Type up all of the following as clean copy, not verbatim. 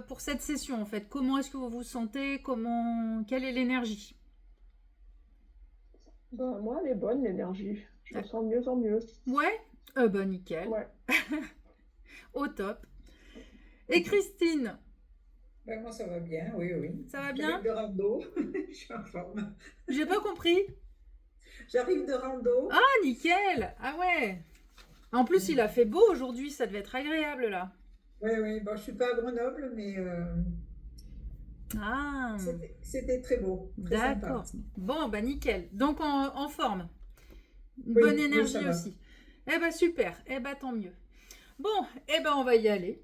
pour cette session en fait? Comment est-ce que vous vous sentez? Quelle est l'énergie? Ben, moi, elle est bonne, l'énergie. Je me Ah, sens de mieux en mieux. ouais? Bah nickel, Ouais. au top. Et Christine, Ben, moi, ça va bien, oui, oui. ça va bien? J'arrive de rando, je suis en forme. J'ai pas compris. J'arrive de rando. Ah nickel! Ah ouais! En plus il a fait beau aujourd'hui, ça devait être agréable là. Oui, oui, bon, je suis pas à Grenoble, mais Ah, c'était très beau, très sympa. d'accord. Bon bah nickel. Donc en forme. Une bonne Oui, oui, ça énergie va. aussi. Eh bah super, eh bah tant mieux. Bon, eh ben on va y aller.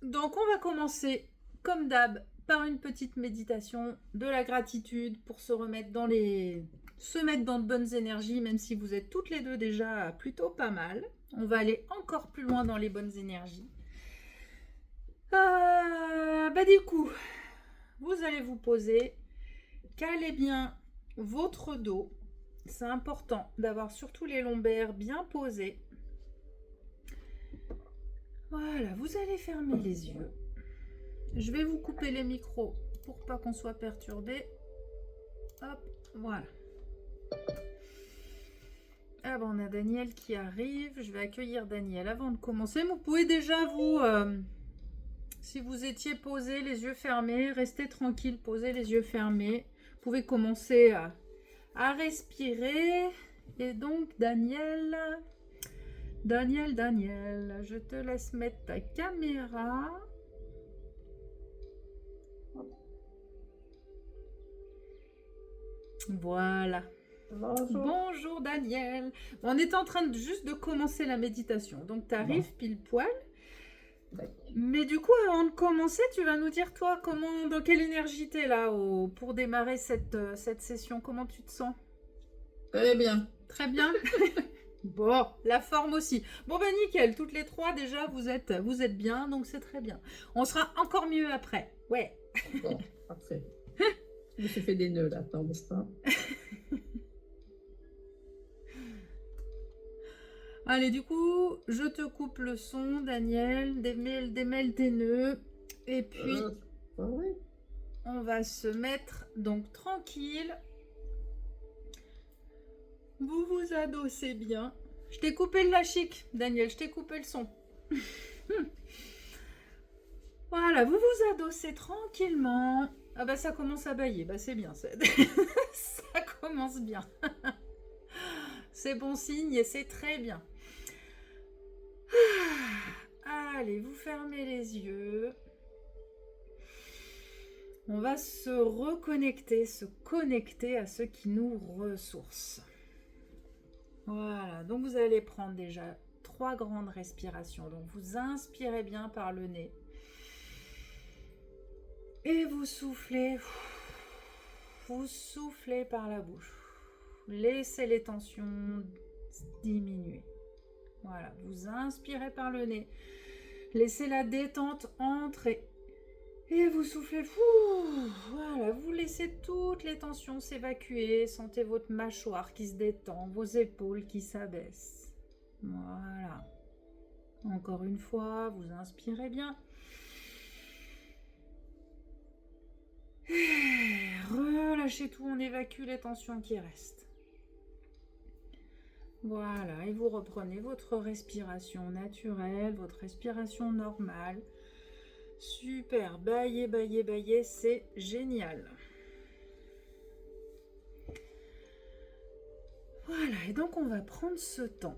Donc on va commencer comme d'hab par une petite méditation de la gratitude pour se mettre dans de bonnes énergies, même si vous êtes toutes les deux déjà plutôt pas mal. On va aller encore plus loin dans les bonnes énergies. Bah du coup, vous allez vous poser, calez bien votre dos. C'est important d'avoir surtout les lombaires bien posés. Voilà, vous allez fermer les yeux. Je vais vous couper les micros pour pas qu'on soit perturbé. Hop, voilà. Ah ben on a Daniel qui arrive. Je vais accueillir Daniel avant de commencer. Vous pouvez déjà si vous étiez posé, les yeux fermés, restez tranquille, posez les yeux fermés. Vous pouvez commencer à respirer. Et donc Daniel, je te laisse mettre ta caméra. Voilà. Bonjour. Bonjour Daniel. On est en train juste de commencer la méditation. Donc tu Bon. arrives pile poil. D'accord. Mais du coup, avant de commencer, tu vas nous dire toi dans quelle énergie t'es là pour démarrer cette session. Comment tu te sens? Très bien. Très bien. Bon, la forme aussi. Bon ben nickel, toutes les trois déjà vous êtes bien, donc c'est très bien. On sera encore mieux après. Ouais. Bon, parfait. Je me suis fait des nœuds là, attends, bouge pas. Allez, du coup, je te coupe le son, Daniel, démêle tes nœuds. Et puis, Oui. on va se mettre donc tranquille. Vous vous adossez bien. Je t'ai coupé le chic, Daniel, je t'ai coupé le son. Voilà, vous vous adossez tranquillement. Ah bah ça commence à bailler, bah c'est bien, ça commence bien. C'est bon signe et c'est très bien. Allez, vous fermez les yeux. On va se connecter à ce qui nous ressource. Voilà, donc vous allez prendre déjà 3 grandes respirations. Donc vous inspirez bien par le nez. Et vous soufflez. Vous soufflez par la bouche. Laissez les tensions diminuer. Voilà, vous inspirez par le nez. Laissez la détente entrer. Et vous soufflez. Voilà, vous laissez toutes les tensions s'évacuer. Sentez votre mâchoire qui se détend, vos épaules qui s'abaissent. Voilà. Encore une fois, vous inspirez bien. Relâchez tout, on évacue les tensions qui restent. Voilà, et vous reprenez votre respiration naturelle, votre respiration normale. Super, baillez, baillez, baillez, c'est génial. Voilà, et donc on va prendre ce temps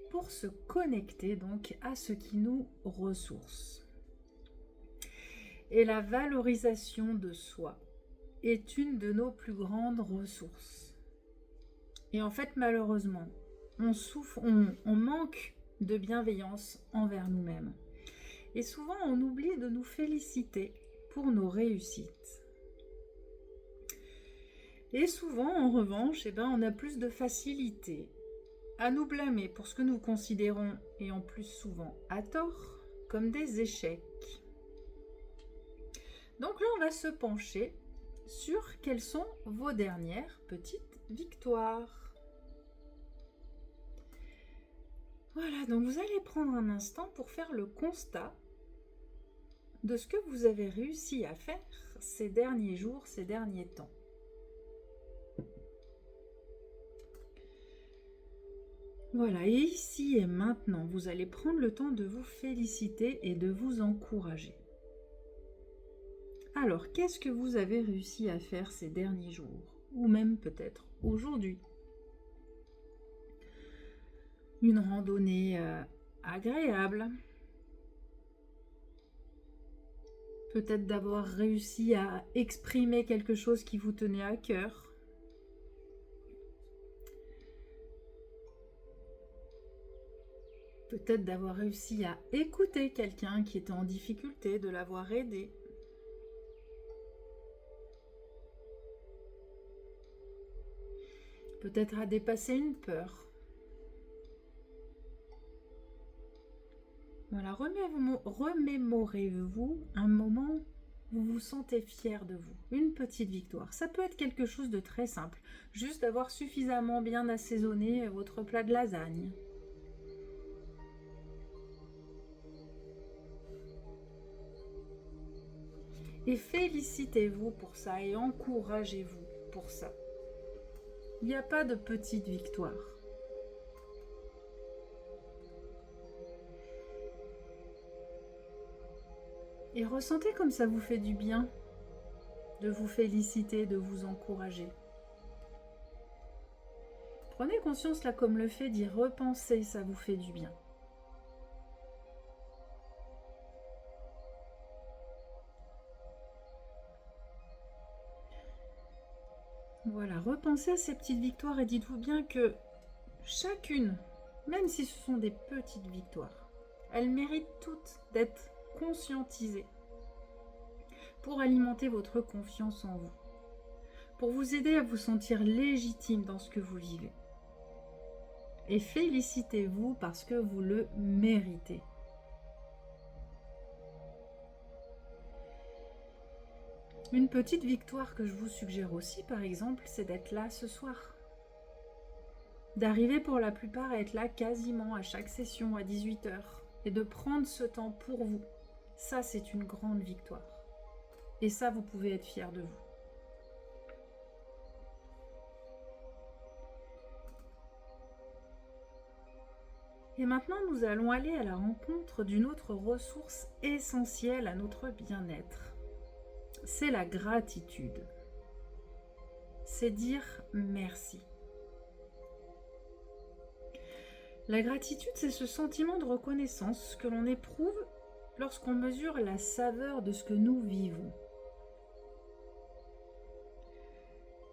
pour se connecter donc à ce qui nous ressource. Et la valorisation de soi est une de nos plus grandes ressources. Et en fait, malheureusement, on manque de bienveillance envers nous-mêmes. Et souvent, on oublie de nous féliciter pour nos réussites. Et souvent, en revanche, on a plus de facilité à nous blâmer pour ce que nous considérons, et en plus souvent à tort, comme des échecs. Donc là, on va se pencher sur quelles sont vos dernières petites victoires. Voilà, donc vous allez prendre un instant pour faire le constat de ce que vous avez réussi à faire ces derniers jours, ces derniers temps. Voilà, et ici et maintenant, vous allez prendre le temps de vous féliciter et de vous encourager. Alors, qu'est-ce que vous avez réussi à faire ces derniers jours? Ou même peut-être aujourd'hui? Une randonnée agréable. Peut-être d'avoir réussi à exprimer quelque chose qui vous tenait à cœur. Peut-être d'avoir réussi à écouter quelqu'un qui était en difficulté, de l'avoir aidé. Peut-être à dépasser une peur. Voilà, remémorez-vous un moment où vous vous sentez fier de vous. Une petite victoire. Ça peut être quelque chose de très simple. Juste d'avoir suffisamment bien assaisonné votre plat de lasagne. Et félicitez-vous pour ça et encouragez-vous pour ça. Il n'y a pas de petite victoire. Et ressentez comme ça vous fait du bien de vous féliciter, de vous encourager. Prenez conscience là comme le fait d'y repenser, ça vous fait du bien. Voilà, repensez à ces petites victoires et dites-vous bien que chacune, même si ce sont des petites victoires, elles méritent toutes d'être conscientisées pour alimenter votre confiance en vous, pour vous aider à vous sentir légitime dans ce que vous vivez. Et félicitez-vous parce que vous le méritez. Une petite victoire que je vous suggère aussi, par exemple, c'est d'être là ce soir. D'arriver pour la plupart à être là quasiment à chaque session à 18 h et de prendre ce temps pour vous. Ça, c'est une grande victoire. Et ça, vous pouvez être fiers de vous. Et maintenant, nous allons aller à la rencontre d'une autre ressource essentielle à notre bien-être. C'est la gratitude. C'est dire merci. La gratitude, c'est ce sentiment de reconnaissance que l'on éprouve lorsqu'on mesure la saveur de ce que nous vivons.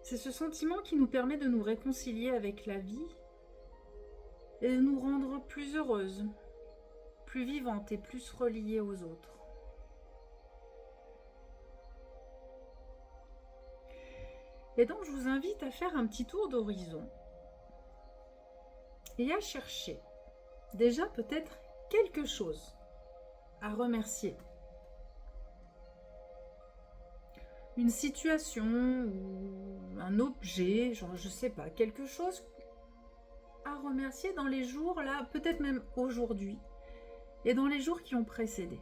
C'est ce sentiment qui nous permet de nous réconcilier avec la vie et de nous rendre plus heureuses, plus vivantes et plus reliées aux autres. Et donc, je vous invite à faire un petit tour d'horizon et à chercher déjà peut-être quelque chose à remercier. Une situation ou un objet, genre je sais pas, quelque chose à remercier dans les jours là, peut-être même aujourd'hui et dans les jours qui ont précédé.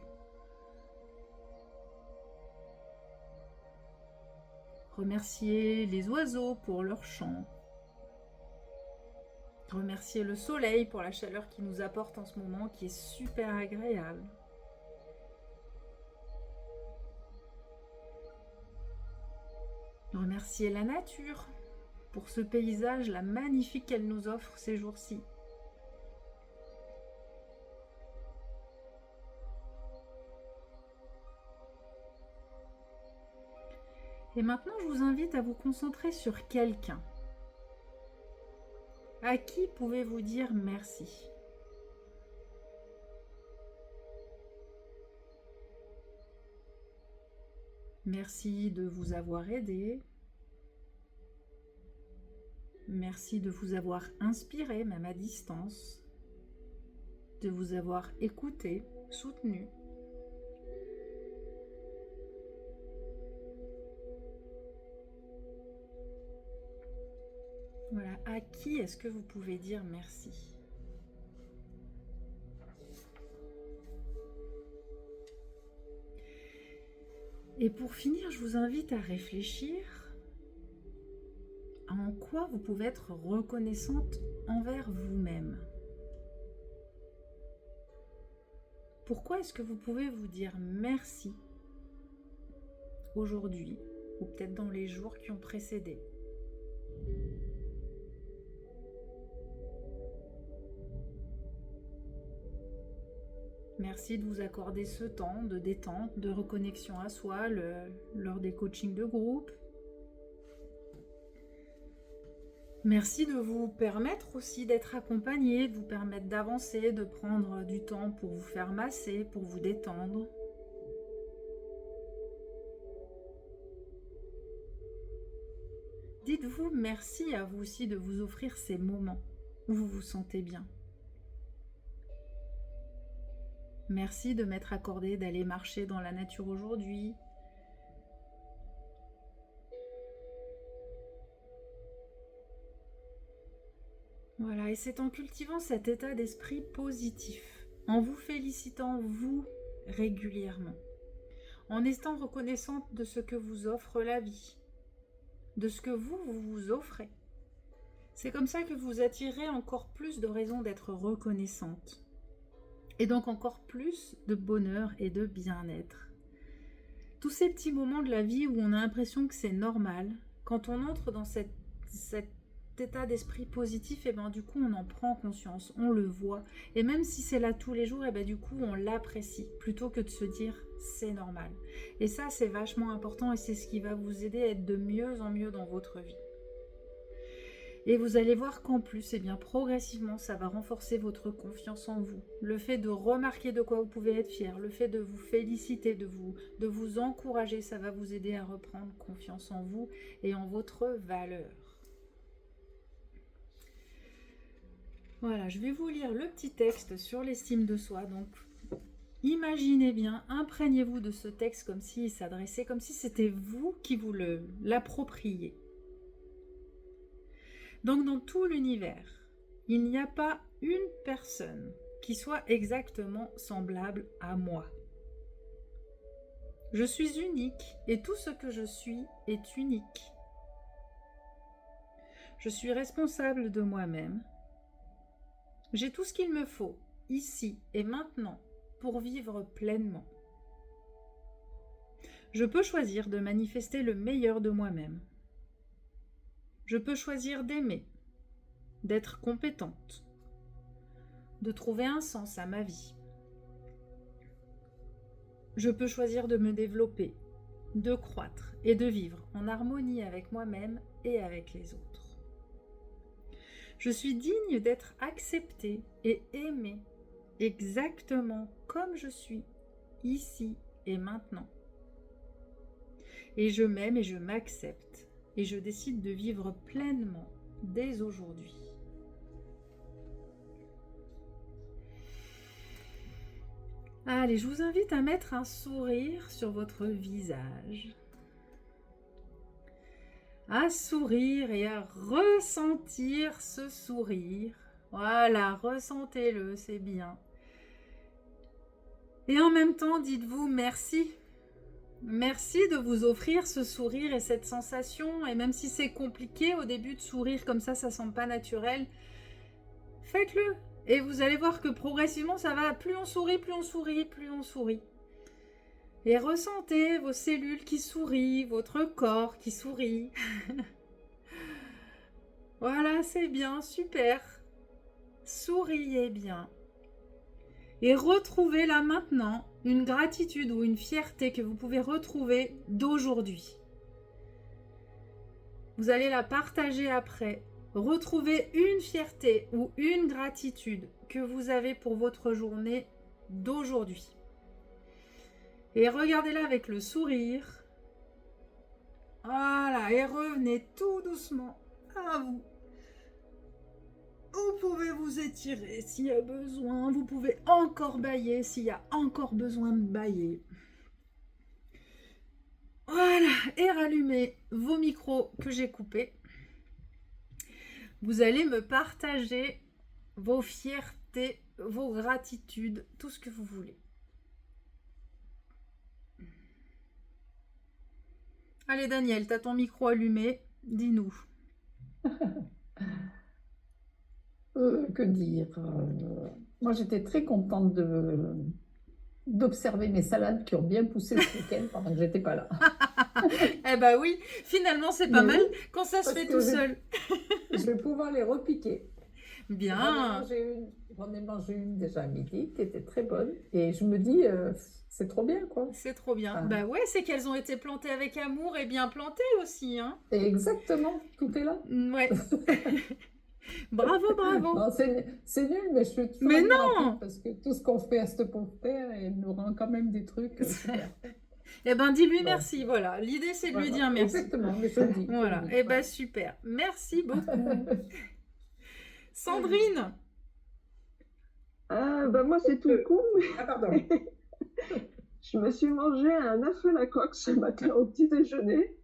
Remercier les oiseaux pour leur chant. Remercier le soleil pour la chaleur qu'il nous apporte en ce moment, qui est super agréable. Remercier la nature pour ce paysage là magnifique qu'elle nous offre ces jours-ci. Et maintenant, je vous invite à vous concentrer sur quelqu'un. À qui pouvez-vous dire merci? Merci de vous avoir aidé. Merci de vous avoir inspiré, même à distance. De vous avoir écouté, soutenu. Voilà, à qui est-ce que vous pouvez dire merci? Et pour finir, je vous invite à réfléchir à en quoi vous pouvez être reconnaissante envers vous-même. Pourquoi est-ce que vous pouvez vous dire merci aujourd'hui ou peut-être dans les jours qui ont précédé? Merci de vous accorder ce temps de détente, de reconnexion à soi lors des coachings de groupe. Merci de vous permettre aussi d'être accompagné, de vous permettre d'avancer, de prendre du temps pour vous faire masser, pour vous détendre. Dites-vous merci à vous aussi de vous offrir ces moments où vous vous sentez bien. Merci de m'être accordé d'aller marcher dans la nature aujourd'hui. Voilà, et c'est en cultivant cet état d'esprit positif, en vous félicitant vous régulièrement, en étant reconnaissante de ce que vous offre la vie, de ce que vous vous offrez. C'est comme ça que vous attirez encore plus de raisons d'être reconnaissante. Et donc encore plus de bonheur et de bien-être. Tous ces petits moments de la vie où on a l'impression que c'est normal, quand on entre dans cet état d'esprit positif, et ben du coup on en prend conscience, on le voit. Et même si c'est là tous les jours, et ben du coup on l'apprécie, plutôt que de se dire c'est normal. Et ça c'est vachement important et c'est ce qui va vous aider à être de mieux en mieux dans votre vie. Et vous allez voir qu'en plus, eh bien, progressivement, ça va renforcer votre confiance en vous. Le fait de remarquer de quoi vous pouvez être fier, le fait de vous féliciter, de vous encourager, ça va vous aider à reprendre confiance en vous et en votre valeur. Voilà, je vais vous lire le petit texte sur l'estime de soi. Donc, imaginez bien, imprégnez-vous de ce texte comme s'il s'adressait, comme si c'était vous qui vous l'appropriez. Donc dans tout l'univers, il n'y a pas une personne qui soit exactement semblable à moi. Je suis unique et tout ce que je suis est unique. Je suis responsable de moi-même. J'ai tout ce qu'il me faut, ici et maintenant, pour vivre pleinement. Je peux choisir de manifester le meilleur de moi-même. Je peux choisir d'aimer, d'être compétente, de trouver un sens à ma vie. Je peux choisir de me développer, de croître et de vivre en harmonie avec moi-même et avec les autres. Je suis digne d'être acceptée et aimée exactement comme je suis, ici et maintenant. Et je m'aime et je m'accepte. Et je décide de vivre pleinement dès aujourd'hui. Allez, je vous invite à mettre un sourire sur votre visage. À sourire et à ressentir ce sourire. Voilà, ressentez-le, c'est bien. Et en même temps, dites-vous merci. Merci de vous offrir ce sourire et cette sensation, et même si c'est compliqué au début de sourire comme ça semble pas naturel, faites-le et vous allez voir que progressivement ça va, plus on sourit, plus on sourit, plus on sourit. Et ressentez vos cellules qui sourient, votre corps qui sourit. Voilà, c'est bien, super. Souriez bien. Et retrouvez là maintenant une gratitude ou une fierté que vous pouvez retrouver d'aujourd'hui. Vous allez la partager après. Retrouvez une fierté ou une gratitude que vous avez pour votre journée d'aujourd'hui. Et regardez-la avec le sourire. Voilà, et revenez tout doucement à vous. Vous pouvez vous étirer s'il y a besoin. Vous pouvez encore bâiller s'il y a encore besoin de bâiller. Voilà, et rallumez vos micros que j'ai coupés. Vous allez me partager vos fiertés, vos gratitudes, tout ce que vous voulez. Allez, Daniel, t'as ton micro allumé. Dis-nous. Que dire? Moi, j'étais très contente d'observer mes salades qui ont bien poussé ce week-end pendant que j'étais pas là. Eh ben oui, finalement, c'est pas Mais mal oui, quand ça se parce fait que tout seul. je vais pouvoir les repiquer. Bien. J'en ai mangé une déjà à midi qui était très bonne. Et je me dis, c'est trop bien, quoi. C'est trop bien. Enfin, Bah ouais, c'est qu'elles ont été plantées avec amour et bien plantées aussi, hein. et exactement, tout est là. Ouais. Bravo, bravo. Non, c'est nul, mais je suis toujours Mais admirative non. parce que tout ce qu'on fait à cette pauvre terre, elle nous rend quand même des trucs super. Eh ben, dis-lui Bon, merci, voilà. L'idée, c'est de lui voilà, dire merci. exactement, mais je le dis. Voilà. Eh ben, super. Merci beaucoup. Sandrine. Bah moi, c'est tout con, mais Ah, pardon. je me suis mangé un œuf à la coque ce matin au petit déjeuner.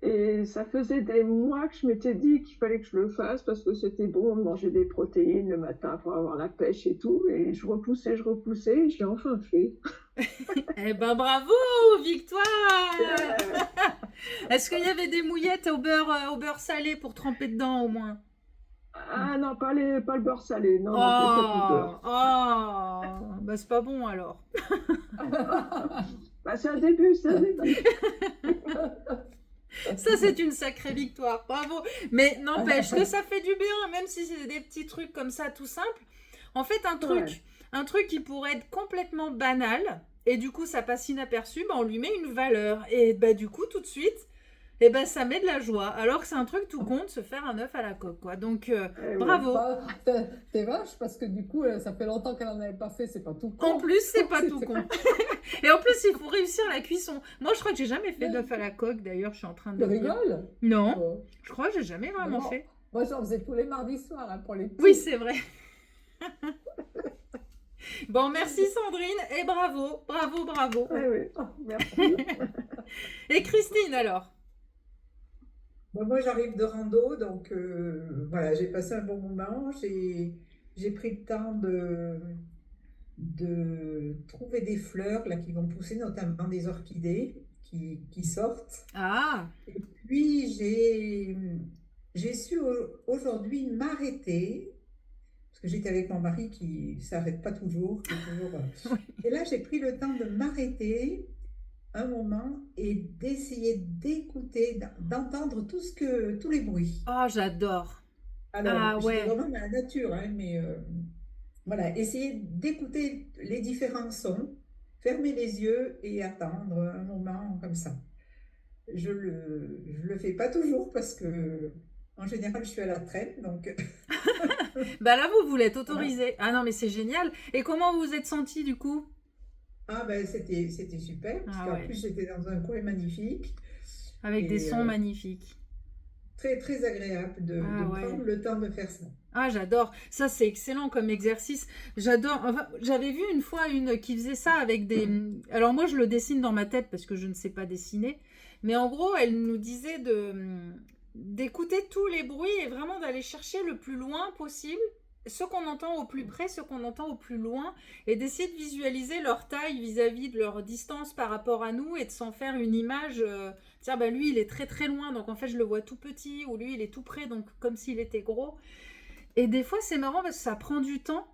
Et ça faisait des mois que je m'étais dit qu'il fallait que je le fasse parce que c'était bon de manger des protéines le matin pour avoir la pêche et tout. Et je repoussais, et j'ai enfin fait. Eh ben, bravo, victoire. Est-ce qu'il y avait des mouillettes au beurre salé pour tremper dedans au moins? Ah non, pas le beurre salé. Non, non, je n'ai pas du beurre. Oh, bah c'est pas bon alors. Bah, c'est un début, c'est un début. Ça, c'est une sacrée victoire, bravo. Mais n'empêche que ça fait du bien, même si c'est des petits trucs comme ça, tout simple. En fait, Ouais. un truc qui pourrait être complètement banal, et du coup, ça passe inaperçu, bah, on lui met une valeur. Et bah, du coup, tout de suite, et bah, ça met de la joie. Alors que c'est un truc tout con de se faire un œuf à la coque, quoi. Donc, Eh oui. bravo. Bah, t'es vache parce que du coup, ça fait longtemps qu'elle n'en avait pas fait, c'est pas tout con. En plus, c'est pas tout con. Et en plus, il faut réussir la cuisson. Moi, je crois que j'ai jamais fait d'œuf à la coque. D'ailleurs, je suis en train de Tu le dire. rigoles? Non, je crois que j'ai jamais vraiment Non. fait. Moi, j'en faisais tous les mardis soirs hein, pour les petits. Oui, c'est vrai. Bon, merci Sandrine et bravo, bravo, bravo. Eh oui. Oh, merci. Et Christine alors? Bon, moi, j'arrive de rando, donc voilà, j'ai passé un bon moment. J'ai pris le temps de trouver des fleurs là, qui vont pousser, notamment des orchidées qui sortent. Ah, Puis, j'ai su aujourd'hui m'arrêter, parce que j'étais avec mon mari qui ne s'arrête pas toujours, qui est toujours. Et là, j'ai pris le temps de m'arrêter un moment et d'essayer d'écouter, d'entendre tous les bruits. oh, j'adore. Alors, Ah j'étais ouais. vraiment dans la nature, hein, mais voilà, essayer d'écouter les différents sons, fermer les yeux et attendre un moment comme ça. Je le fais pas toujours parce que, en général, je suis à la traîne, donc Bah là, vous l'êtes voilà. autorisé. Ah non, mais c'est génial. Et comment vous vous êtes senti du coup? Ah ben c'était super, parce Ah qu'en ouais, plus j'étais dans un coin magnifique avec des et sons magnifiques. très très agréable de Ah ouais. prendre le temps de faire ça. Ah, j'adore. Ça, c'est excellent comme exercice. J'adore. Enfin, j'avais vu une fois une qui faisait ça avec des. Alors, moi, je le dessine dans ma tête parce que je ne sais pas dessiner. Mais en gros, elle nous disait d'écouter tous les bruits et vraiment d'aller chercher le plus loin possible. Ce qu'on entend au plus près, ce qu'on entend au plus loin, et d'essayer de visualiser leur taille vis-à-vis de leur distance par rapport à nous et de s'en faire une image. Tiens, bah lui, il est très très loin, donc en fait, je le vois tout petit, ou lui, il est tout près, donc comme s'il était gros. Et des fois, c'est marrant parce que ça prend du temps,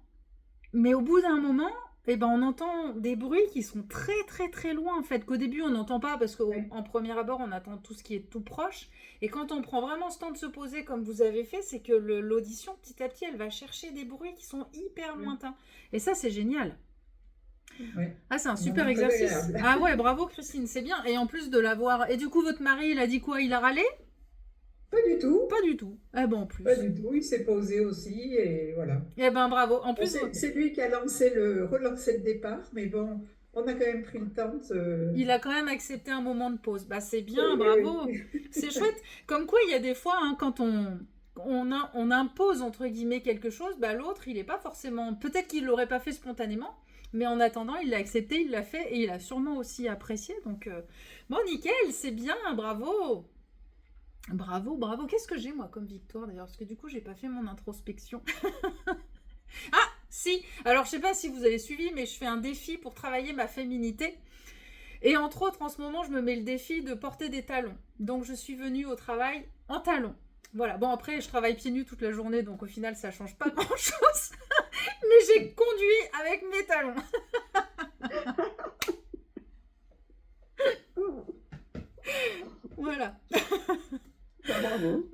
mais au bout d'un moment, eh ben, on entend des bruits qui sont très très très loin en fait, qu'au début on n'entend pas parce Oui, qu'en premier abord on attend tout ce qui est tout proche. Et quand on prend vraiment ce temps de se poser comme vous avez fait, c'est que l'audition petit à petit elle va chercher des bruits qui sont hyper oui, lointains. Et ça c'est génial. oui. Ah, c'est un super Vraiment très exercice. agréable. Ah ouais, bravo Christine, c'est bien. Et en plus de l'avoir. Et du coup, votre mari il a dit quoi? Il a râlé? Pas du tout, Pas du tout. Eh ben en pas plus. du tout. Il s'est posé aussi et voilà. Eh ben bravo. En Bon, plus, c'est lui qui a relancé le départ, mais bon, on a quand même pris le temps de se. il a quand même accepté un moment de pause. Bah, c'est Oui, bien, oui, bravo. oui. C'est chouette. Comme quoi, il y a des fois, hein, quand on impose, entre guillemets, quelque chose, bah, l'autre, il n'est pas forcément... Peut-être qu'il ne l'aurait pas fait spontanément, mais en attendant, il l'a accepté, il l'a fait, et il a sûrement aussi apprécié. Donc, bon, nickel, c'est bien, bravo. Bravo, bravo. Qu'est-ce que j'ai, moi, comme victoire, d'ailleurs? Parce que du coup, j'ai pas fait mon introspection. Ah, si. Alors, je sais pas si vous avez suivi, mais je fais un défi pour travailler ma féminité. Et entre autres, en ce moment, je me mets le défi de porter des talons. Donc, je suis venue au travail en talons. Voilà. Bon, après, je travaille pieds nus toute la journée, donc au final, ça change pas grand-chose. Mais j'ai conduit avec mes talons. Voilà. Bravo.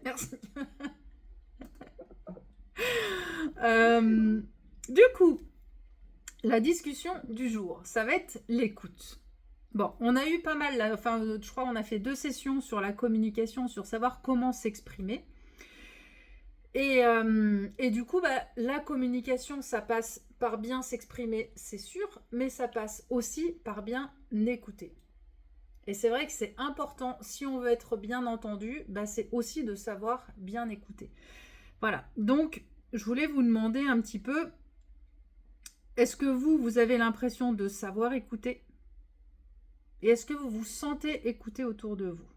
Merci. Du coup, la discussion du jour, ça va être l'écoute. Bon, on a eu pas mal, je crois qu'on a fait 2 sessions sur la communication, sur savoir comment s'exprimer. Et du coup, la communication, ça passe par bien s'exprimer, c'est sûr, mais ça passe aussi par bien écouter. Et c'est vrai que c'est important, si on veut être bien entendu, c'est aussi de savoir bien écouter. Voilà, donc je voulais vous demander un petit peu, est-ce que vous avez l'impression de savoir écouter? Et est-ce que vous vous sentez écouter autour de vous?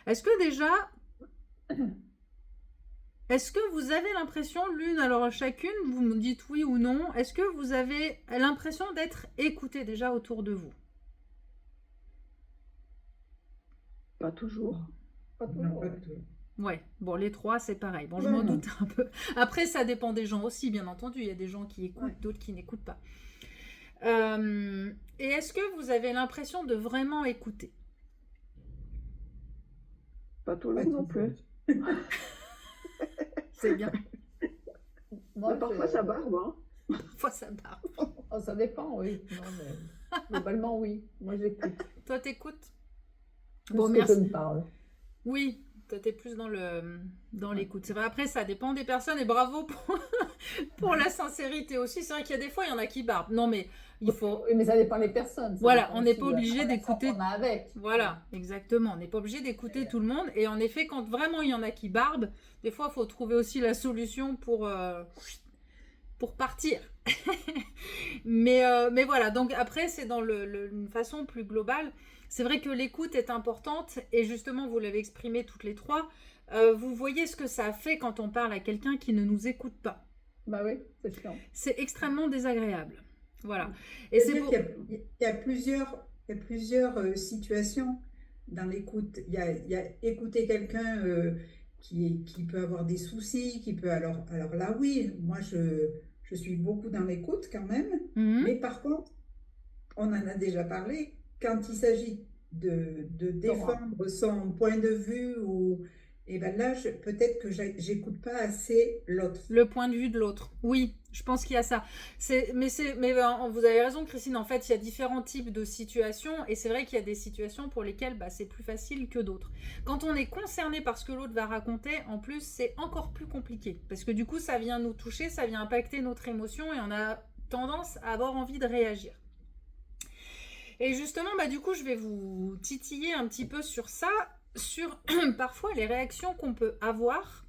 Est-ce que déjà, est-ce que vous avez l'impression, l'une, alors chacune, vous me dites oui ou non, est-ce que vous avez l'impression d'être écouté déjà autour de vous? Pas toujours. Pas Non, toujours. pas du tout. Ouais, bon, les 3, c'est pareil. Bon, je Non, m'en non. doute un peu. Après, ça dépend des gens aussi, bien entendu. Il y a des gens qui écoutent, Ouais. d'autres qui n'écoutent pas. Et est-ce que vous avez l'impression de vraiment écouter? Pas toujours Pas non toujours. plus. C'est bien. Moi, Mais parfois, ça barbe. Hein. Parfois, ça barre. Oh, ça dépend, oui. Non, mais globalement, oui. Moi, j'écoute. Toi, t'écoutes? Plus Bon, que merci. je ne parle. Oui, toi, t'es plus dans l'écoute. C'est vrai, après, ça dépend des personnes. Et bravo pour la sincérité aussi. C'est vrai qu'il y a des fois, il y en a qui barbent. Non, mais il faut... Oui, mais ça dépend des personnes. Ça Voilà, dépend on n'est aussi pas de la obligé relation d'écouter. qu'on a avec. Voilà, exactement. On n'est pas obligé d'écouter tout le monde. Et en effet, quand vraiment il y en a qui barbent, des fois, il faut trouver aussi la solution pour partir. mais voilà, donc après, c'est dans une façon plus globale. C'est vrai que l'écoute est importante. Et justement, vous l'avez exprimé toutes les 3. Vous voyez ce que ça fait quand on parle à quelqu'un qui ne nous écoute pas. Bah oui, c'est chiant. C'est extrêmement désagréable. Voilà. Et c'est C'est-à-dire pour... qu'il y a plusieurs situations dans l'écoute. Il y a écouter quelqu'un qui peut avoir des soucis, qui peut... Alors là, oui, moi, je suis beaucoup dans l'écoute quand même. Mhm. Mais par contre, on en a déjà parlé, quand il s'agit de défendre son point de vue, et ben là, peut-être que j'écoute pas assez l'autre. Le point de vue de l'autre. Oui, je pense qu'il y a ça. Mais vous avez raison, Christine. En fait, il y a différents types de situations. Et c'est vrai qu'il y a des situations pour lesquelles c'est plus facile que d'autres. Quand on est concerné par ce que l'autre va raconter, en plus, c'est encore plus compliqué. Parce que du coup, ça vient nous toucher, ça vient impacter notre émotion. Et on a tendance à avoir envie de réagir. Et justement, du coup, je vais vous titiller un petit peu sur ça. Sur parfois les réactions qu'on peut avoir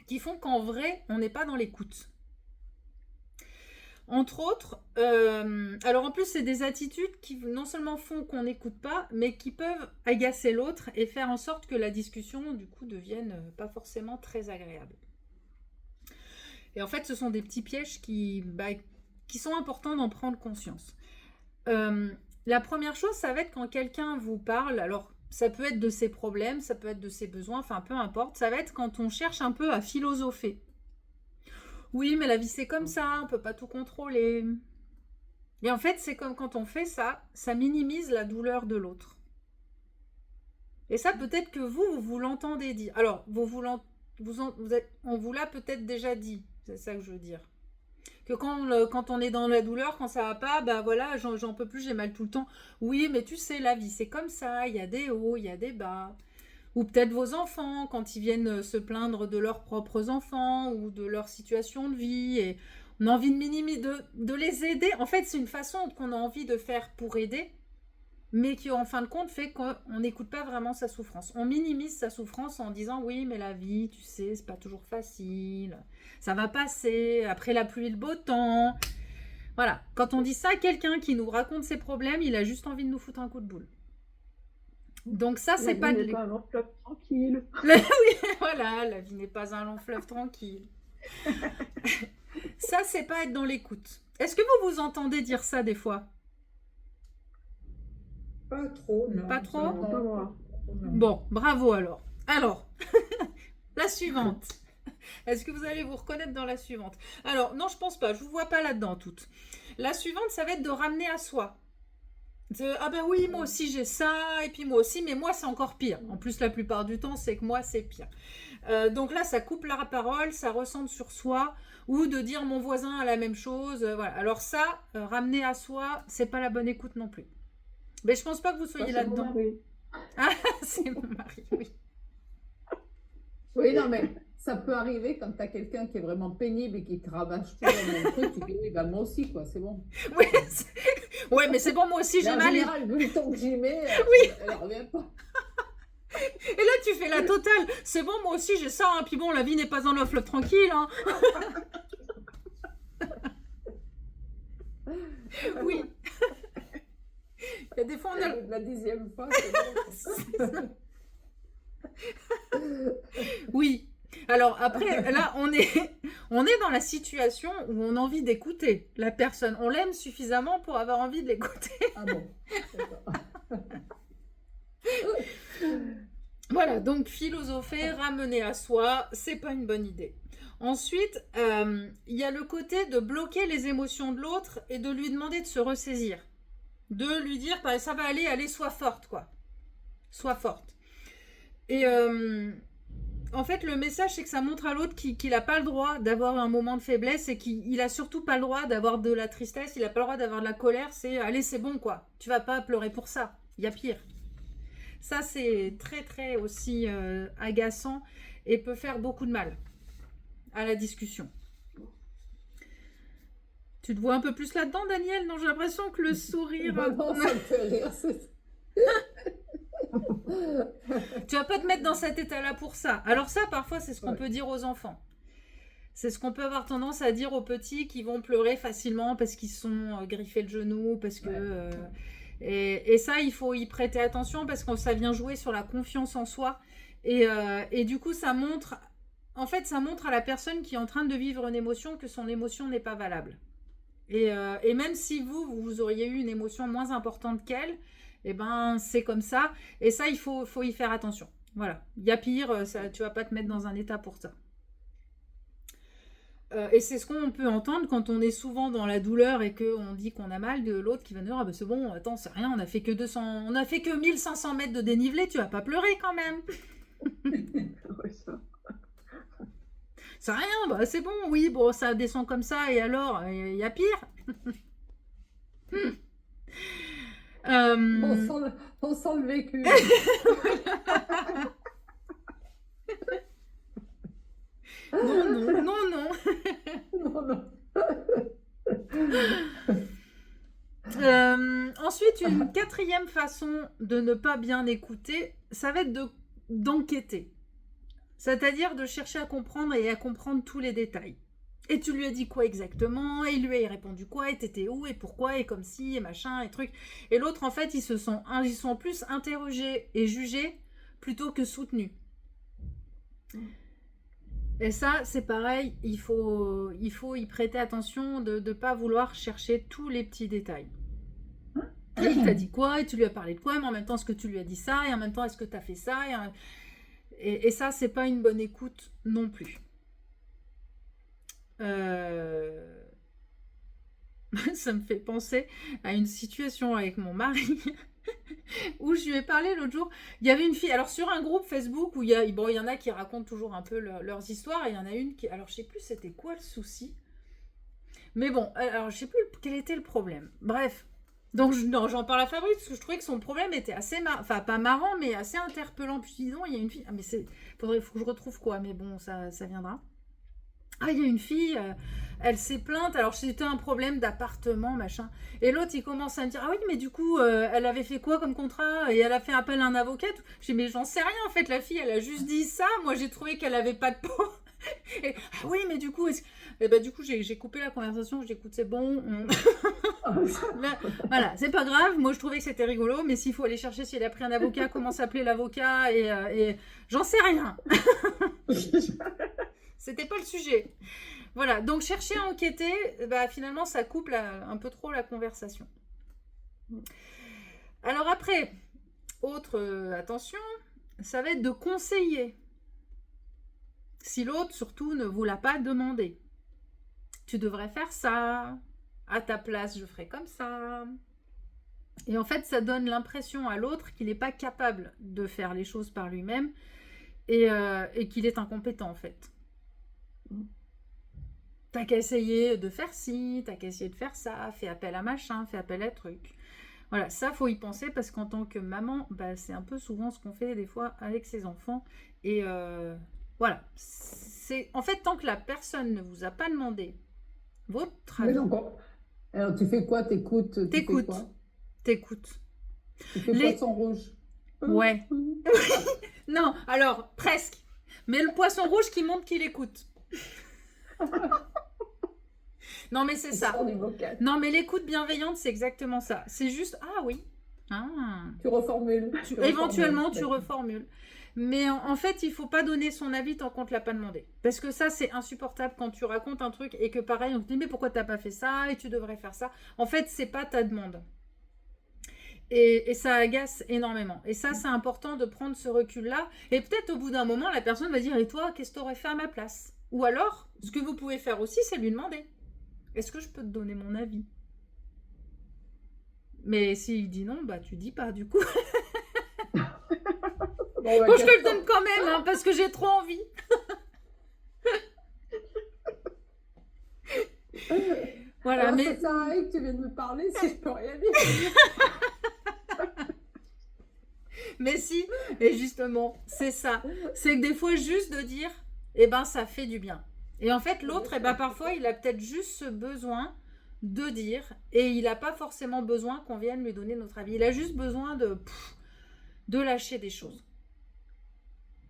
qui font qu'en vrai, on n'est pas dans l'écoute. Entre autres, alors en plus, c'est des attitudes qui non seulement font qu'on n'écoute pas, mais qui peuvent agacer l'autre et faire en sorte que la discussion, du coup, devienne pas forcément très agréable. Et en fait, ce sont des petits pièges qui sont importants d'en prendre conscience. La première chose, ça va être quand quelqu'un vous parle, alors ça peut être de ses problèmes, ça peut être de ses besoins, enfin peu importe, ça va être quand on cherche un peu à philosopher. Oui, mais la vie c'est comme ça, on peut pas tout contrôler. Et en fait, c'est comme quand on fait ça, ça minimise la douleur de l'autre. Et ça, peut-être que vous l'entendez dire. Alors, on vous l'a peut-être déjà dit, c'est ça que je veux dire. Que quand on est dans la douleur, quand ça va pas, voilà, j'en peux plus, j'ai mal tout le temps. Oui, mais tu sais, la vie, c'est comme ça, il y a des hauts, il y a des bas. Ou peut-être vos enfants, quand ils viennent se plaindre de leurs propres enfants ou de leur situation de vie. Et on a envie de minimiser, de les aider. En fait, c'est une façon qu'on a envie de faire pour aider, mais qui, en fin de compte, fait qu'on n'écoute pas vraiment sa souffrance. On minimise sa souffrance en disant « Oui, mais la vie, tu sais, c'est pas toujours facile. Ça va passer, après la pluie, le beau temps. » Voilà. Quand on dit ça à quelqu'un qui nous raconte ses problèmes, il a juste envie de nous foutre un coup de boule. Donc ça, c'est pas... La vie n'est pas un long fleuve tranquille. Oui, voilà, la vie n'est pas un long fleuve tranquille. Ça, c'est pas être dans l'écoute. Est-ce que vous vous entendez dire ça des fois? Pas trop, non. Pas trop? Non, pas moi. Non. Bon, bravo alors. Alors, la suivante. Est-ce que vous allez vous reconnaître dans la suivante? Alors, non, je pense pas. Je vous vois pas là-dedans toutes. La suivante, ça va être de ramener à soi. Ah ben oui, moi aussi j'ai ça, et puis moi aussi, mais moi c'est encore pire. En plus, la plupart du temps, c'est que moi c'est pire. Donc là, ça coupe la parole, ça recentre sur soi, ou de dire mon voisin a la même chose. Voilà. Alors ça, ramener à soi, c'est pas la bonne écoute non plus. Mais je pense pas que vous soyez Ça, c'est mon là-dedans. mari. Ah, c'est mon mari, oui. Oui, non, mais ça peut arriver quand tu as quelqu'un qui est vraiment pénible et qui te rabâche tout dans le truc, tu dis oui, bah moi aussi, quoi, c'est bon. Oui, ouais, mais c'est bon, moi aussi Mais j'ai en mal. général, vu le temps que j'y mets, elle revient pas. Et là, tu fais la totale. C'est bon, moi aussi j'ai ça, hein. Puis bon, la vie n'est pas un long fleuve tranquille, hein. Oui. Il y a des fois, on a... La 10e fois, c'est bon. Oui. Alors après, là, on est dans la situation où on a envie d'écouter la personne. On l'aime suffisamment pour avoir envie de l'écouter. Ah bon. D'accord. Voilà, donc philosopher, ramener à soi, c'est pas une bonne idée. Ensuite, il y a le côté de bloquer les émotions de l'autre et de lui demander de se ressaisir. De lui dire, bah, ça va aller, allez, sois forte, quoi. Sois forte. Et en fait, le message, c'est que ça montre à l'autre qu'il n'a pas le droit d'avoir un moment de faiblesse et qu'il n'a surtout pas le droit d'avoir de la tristesse, il n'a pas le droit d'avoir de la colère. C'est, allez, c'est bon, quoi. Tu vas pas pleurer pour ça. Il y a pire. Ça, c'est très, très aussi agaçant et peut faire beaucoup de mal à la discussion. Tu te vois un peu plus là-dedans, Daniel? Non, j'ai l'impression que le sourire... Non, ça me fait rire. Tu vas pas te mettre dans cet état-là pour ça. Alors ça, parfois, c'est ce qu'on peut dire aux enfants. C'est ce qu'on peut avoir tendance à dire aux petits qui vont pleurer facilement parce qu'ils sont griffés le genou, parce que... Et ça, il faut y prêter attention parce que ça vient jouer sur la confiance en soi. Et du coup, ça montre... En fait, ça montre à la personne qui est en train de vivre une émotion que son émotion n'est pas valable. Et même si vous auriez eu une émotion moins importante qu'elle, eh ben, c'est comme ça. Et ça, il faut y faire attention. Voilà. Il y a pire, ça, tu vas pas te mettre dans un état pour ça. Et c'est ce qu'on peut entendre quand on est souvent dans la douleur et qu'on dit qu'on a mal, de l'autre qui va nous dire, ah ben c'est bon, attends, c'est rien, on a fait que 1500 mètres de dénivelé, tu vas pas pleurer quand même. Ouais, ça. C'est rien, bah c'est bon, oui, bon, ça descend comme ça, et alors, il y a pire. On sent le vécu. Non. Non, non. Ensuite, une quatrième façon de ne pas bien écouter, ça va être d'enquêter. C'est-à-dire de chercher à comprendre et à comprendre tous les détails. Et tu lui as dit quoi exactement? Et il lui a répondu quoi? Et t'étais où? Et pourquoi? Et comme si, et machin, et truc. Et l'autre, en fait, ils sont plus interrogés et jugés plutôt que soutenus. Et ça, c'est pareil, il faut y prêter attention de ne pas vouloir chercher tous les petits détails. Et il t'a dit quoi? Et tu lui as parlé de quoi? Mais en même temps, est-ce que tu lui as dit ça? Et en même temps, est-ce que tu as fait ça? Et ça, c'est pas une bonne écoute non plus. Ça me fait penser à une situation avec mon mari où je lui ai parlé l'autre jour. Il y avait une fille, alors sur un groupe Facebook où il y en a qui racontent toujours un peu leurs histoires, et il y en a une qui, alors je sais plus c'était quoi le souci, mais bon, alors je sais plus quel était le problème. Bref, donc j'en parle à Fabrice parce que je trouvais que son problème était assez enfin pas marrant mais assez interpellant. Puis dis donc, il y a une fille, ah mais faut que je retrouve quoi, mais bon ça viendra. Ah, il y a une fille, elle s'est plainte, alors c'était un problème d'appartement, machin. Et l'autre, il commence à me dire, ah oui, mais du coup, elle avait fait quoi comme contrat? Et elle a fait appel à un avocat. J'ai dit, mais j'en sais rien, en fait, la fille, elle a juste dit ça. Moi, j'ai trouvé qu'elle avait pas de peau. Et, ah oui, mais du coup, et ben, du coup, j'ai coupé la conversation, j'ai dit, écoute, c'est bon. Là, voilà, c'est pas grave. Moi, je trouvais que c'était rigolo, mais s'il faut aller chercher si elle a pris un avocat, comment s'appelait l'avocat, et j'en sais rien. C'était pas le sujet. Voilà, donc chercher à enquêter, bah, finalement, ça coupe un peu trop la conversation. Alors après, autre attention, ça va être de conseiller. Si l'autre, surtout, ne vous l'a pas demandé. Tu devrais faire ça. À ta place, je ferais comme ça. Et en fait, ça donne l'impression à l'autre qu'il n'est pas capable de faire les choses par lui-même et qu'il est incompétent, en fait. T'as qu'à essayer de faire ci, t'as qu'à essayer de faire ça, fais appel à machin, fais appel à truc. Voilà, ça, faut y penser parce qu'en tant que maman, bah, c'est un peu souvent ce qu'on fait des fois avec ses enfants. Et voilà, en fait, tant que la personne ne vous a pas demandé votre Mais avis, donc, alors tu fais quoi? T'écoutes? Tu fais t'écoutes. quoi? T'écoutes. Tu fais Les- poisson rouge? Ouais. Non, alors, presque. Mais le poisson rouge qui montre qu'il écoute. Non, mais c'est ça. Sors du bocal. Non, mais l'écoute bienveillante, c'est exactement ça. C'est juste, ah oui. Ah. Tu reformules. Éventuellement, tu D'accord. reformules. Mais en fait, il faut pas donner son avis tant qu'on te l'a pas demandé. Parce que ça, c'est insupportable quand tu racontes un truc et que pareil, on te dit, mais pourquoi t'as pas fait ça et tu devrais faire ça. En fait, c'est pas ta demande. Et ça agace énormément. Et ça, c'est important de prendre ce recul-là. Et peut-être au bout d'un moment, la personne va dire, et toi, qu'est-ce que tu aurais fait à ma place? Ou alors, ce que vous pouvez faire aussi, c'est lui demander, est-ce que je peux te donner mon avis? Mais s'il dit non, bah tu dis pas du coup. Bon, Bon, je te le donne quand même, hein, parce que j'ai trop envie. Voilà, alors, mais ça sert à rien que tu viennes me parler si je peux rien dire. mais si, et justement, c'est ça. C'est que des fois, juste de dire, eh ben, ça fait du bien. Et en fait, l'autre, eh ben, parfois, il a peut-être juste ce besoin de dire, et il n'a pas forcément besoin qu'on vienne lui donner notre avis. Il a juste besoin de lâcher des choses.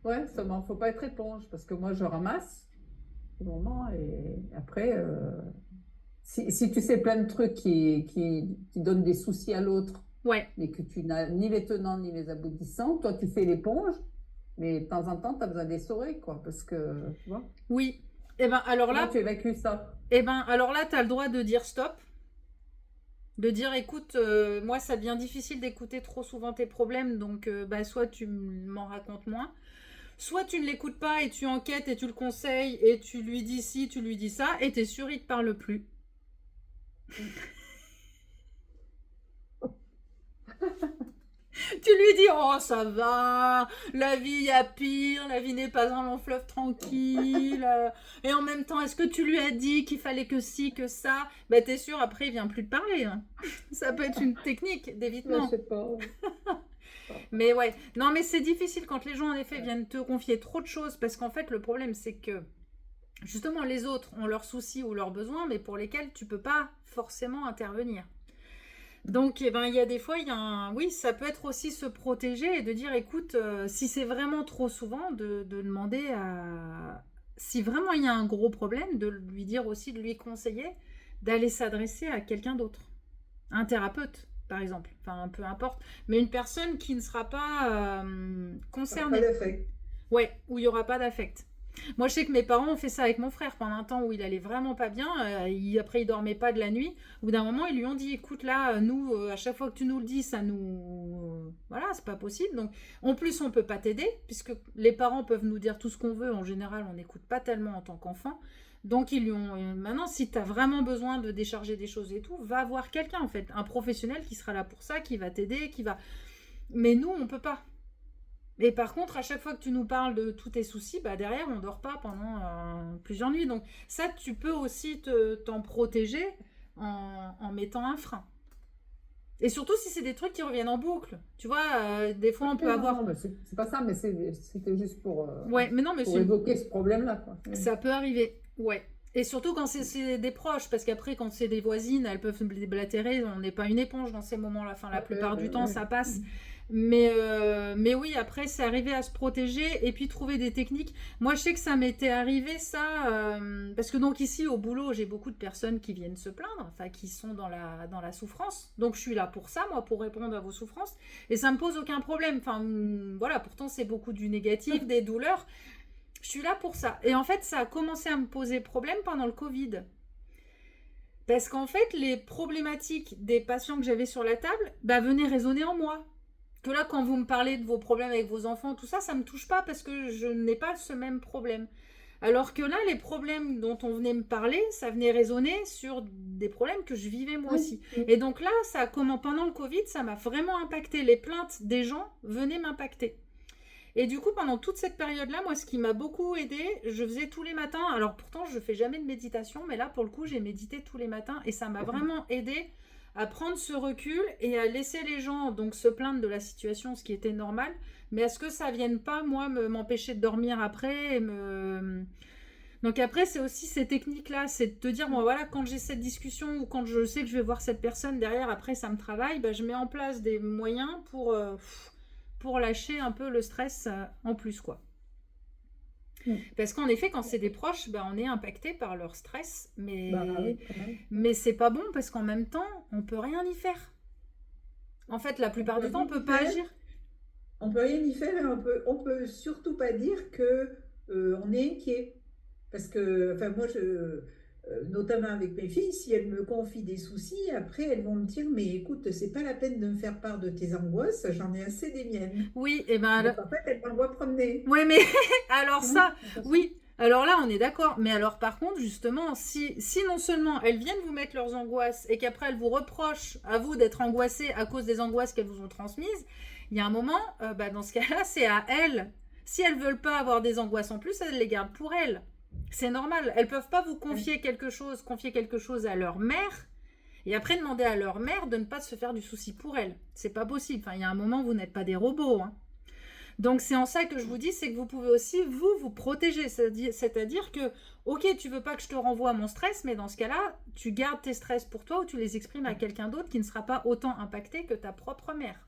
Ouais, seulement, faut pas être éponge parce que moi, je ramasse au moment et après, si tu sais plein de trucs qui donnent des soucis à l'autre, Ouais, mais que tu n'as ni les tenants ni les aboutissants, toi, tu fais l'éponge, mais de temps en temps, tu as besoin d'essorer, quoi, parce que, tu vois, oui. Eh ben, alors comment là, tu évacues ça? tu as le droit de dire stop. De dire, écoute, moi, ça devient difficile d'écouter trop souvent tes problèmes, donc bah, soit tu m'en racontes moins, soit tu ne l'écoutes pas et tu enquêtes et tu le conseilles et tu lui dis ci, tu lui dis ça, et t'es sûr, il te parle plus. Tu lui dis, oh, ça va, la vie, il y a pire, la vie n'est pas un long fleuve tranquille. Et en même temps, est-ce que tu lui as dit qu'il fallait que ci, que ça? Bah, t'es sûr, après, il vient plus te parler, hein. Ça peut être une technique Je d'évitement. sais pas. Mais ouais, non, mais c'est difficile quand les gens, en effet, viennent te confier trop de choses, parce qu'en fait, le problème, c'est que, justement, les autres ont leurs soucis ou leurs besoins, mais pour lesquels tu peux pas forcément intervenir. Donc, eh ben, il y a des fois, oui, ça peut être aussi se protéger et de dire, écoute, si c'est vraiment trop souvent, de demander à... Si vraiment il y a un gros problème, de lui dire aussi, de lui conseiller, d'aller s'adresser à quelqu'un d'autre. Un thérapeute, par exemple. Enfin, peu importe. Mais une personne qui ne sera pas Pas concernée. d'affect. Ouais, où il n'y aura pas d'affect. Moi, je sais que mes parents ont fait ça avec mon frère pendant un temps où il allait vraiment pas bien. Après, il dormait pas de la nuit. Au bout d'un moment, ils lui ont dit, écoute, là, nous, à chaque fois que tu nous le dis, ça nous... Voilà, c'est pas possible. Donc, en plus, on peut pas t'aider, puisque les parents peuvent nous dire tout ce qu'on veut. En général, on n'écoute pas tellement en tant qu'enfant. Donc, ils lui ont... Maintenant, si tu as vraiment besoin de décharger des choses et tout, va voir quelqu'un, en fait. Un professionnel qui sera là pour ça, qui va t'aider, qui va... Mais nous, on peut pas. Et par contre, à chaque fois que tu nous parles de tous tes soucis, bah derrière, on dort pas pendant plusieurs nuits. Donc ça, tu peux aussi t'en protéger en mettant un frein. Et surtout si c'est des trucs qui reviennent en boucle. Tu vois, des fois, on peut Non, avoir... non, mais c'est pas ça, mais c'était juste Ouais, mais non, mais pour évoquer ce problème-là, quoi. ça peut arriver. Ouais. Et surtout quand c'est des proches, parce qu'après, quand c'est des voisines, elles peuvent déblatérer. On n'est pas une éponge dans ces moments-là. Enfin, la plupart du temps, ça passe. Mais oui, après, c'est arrivé à se protéger et puis trouver des techniques. Moi, je sais que ça m'était arrivé, ça, parce que donc ici, au boulot, j'ai beaucoup de personnes qui viennent se plaindre, enfin, qui sont dans la souffrance. Donc, je suis là pour ça, moi, pour répondre à vos souffrances. Et ça me pose aucun problème. Enfin, voilà, pourtant, c'est beaucoup du négatif, des douleurs. Je suis là pour ça. Et en fait, ça a commencé à me poser problème pendant le Covid. Parce qu'en fait, les problématiques des patients que j'avais sur la table venaient résonner en moi. Que là, quand vous me parlez de vos problèmes avec vos enfants, tout ça, ça ne me touche pas parce que je n'ai pas ce même problème. Alors que là, les problèmes dont on venait me parler, ça venait résonner sur des problèmes que je vivais moi aussi. Et donc là, pendant le Covid, ça m'a vraiment impacté. Les plaintes des gens venaient m'impacter. Et du coup, pendant toute cette période-là, moi, ce qui m'a beaucoup aidé, je faisais tous les matins. Alors pourtant, je ne fais jamais de méditation, mais là, pour le coup, j'ai médité tous les matins et ça m'a vraiment aidé à prendre ce recul et à laisser les gens donc se plaindre de la situation, ce qui était normal, mais à ce que ça vienne pas, moi, m'empêcher de dormir après. Donc après, c'est aussi ces techniques-là, c'est de te dire, bon voilà, quand j'ai cette discussion ou quand je sais que je vais voir cette personne derrière, après ça me travaille, je mets en place des moyens pour lâcher un peu le stress en plus, quoi. Parce qu'en effet, quand c'est des proches, on est impacté par leur stress, mais c'est pas bon parce qu'en même temps, on peut rien y faire. En fait, la plupart du temps, on peut pas agir. On peut rien y faire et on peut surtout pas dire que on est inquiet. Parce que, enfin, moi, notamment avec mes filles, si elles me confient des soucis, après, elles vont me dire, mais écoute, c'est pas la peine de me faire part de tes angoisses, j'en ai assez des miennes. Oui, et Donc, en fait, elles m'envoient promener. Oui, mais alors ça, oui. Alors là, on est d'accord. Mais alors, par contre, justement, si non seulement elles viennent vous mettre leurs angoisses et qu'après elles vous reprochent à vous d'être angoissés à cause des angoisses qu'elles vous ont transmises, il y a un moment, dans ce cas-là, c'est à elles. Si elles veulent pas avoir des angoisses en plus, elles les gardent pour elles. C'est normal. Elles peuvent pas vous confier quelque chose à leur mère et après demander à leur mère de ne pas se faire du souci pour elles. C'est pas possible. Enfin, il y a un moment, vous n'êtes pas des robots, hein. Donc c'est en ça que je vous dis, c'est que vous pouvez aussi vous protéger, c'est-à-dire que, ok, tu veux pas que je te renvoie mon stress, mais dans ce cas-là, tu gardes tes stress pour toi ou tu les exprimes à quelqu'un d'autre qui ne sera pas autant impacté que ta propre mère.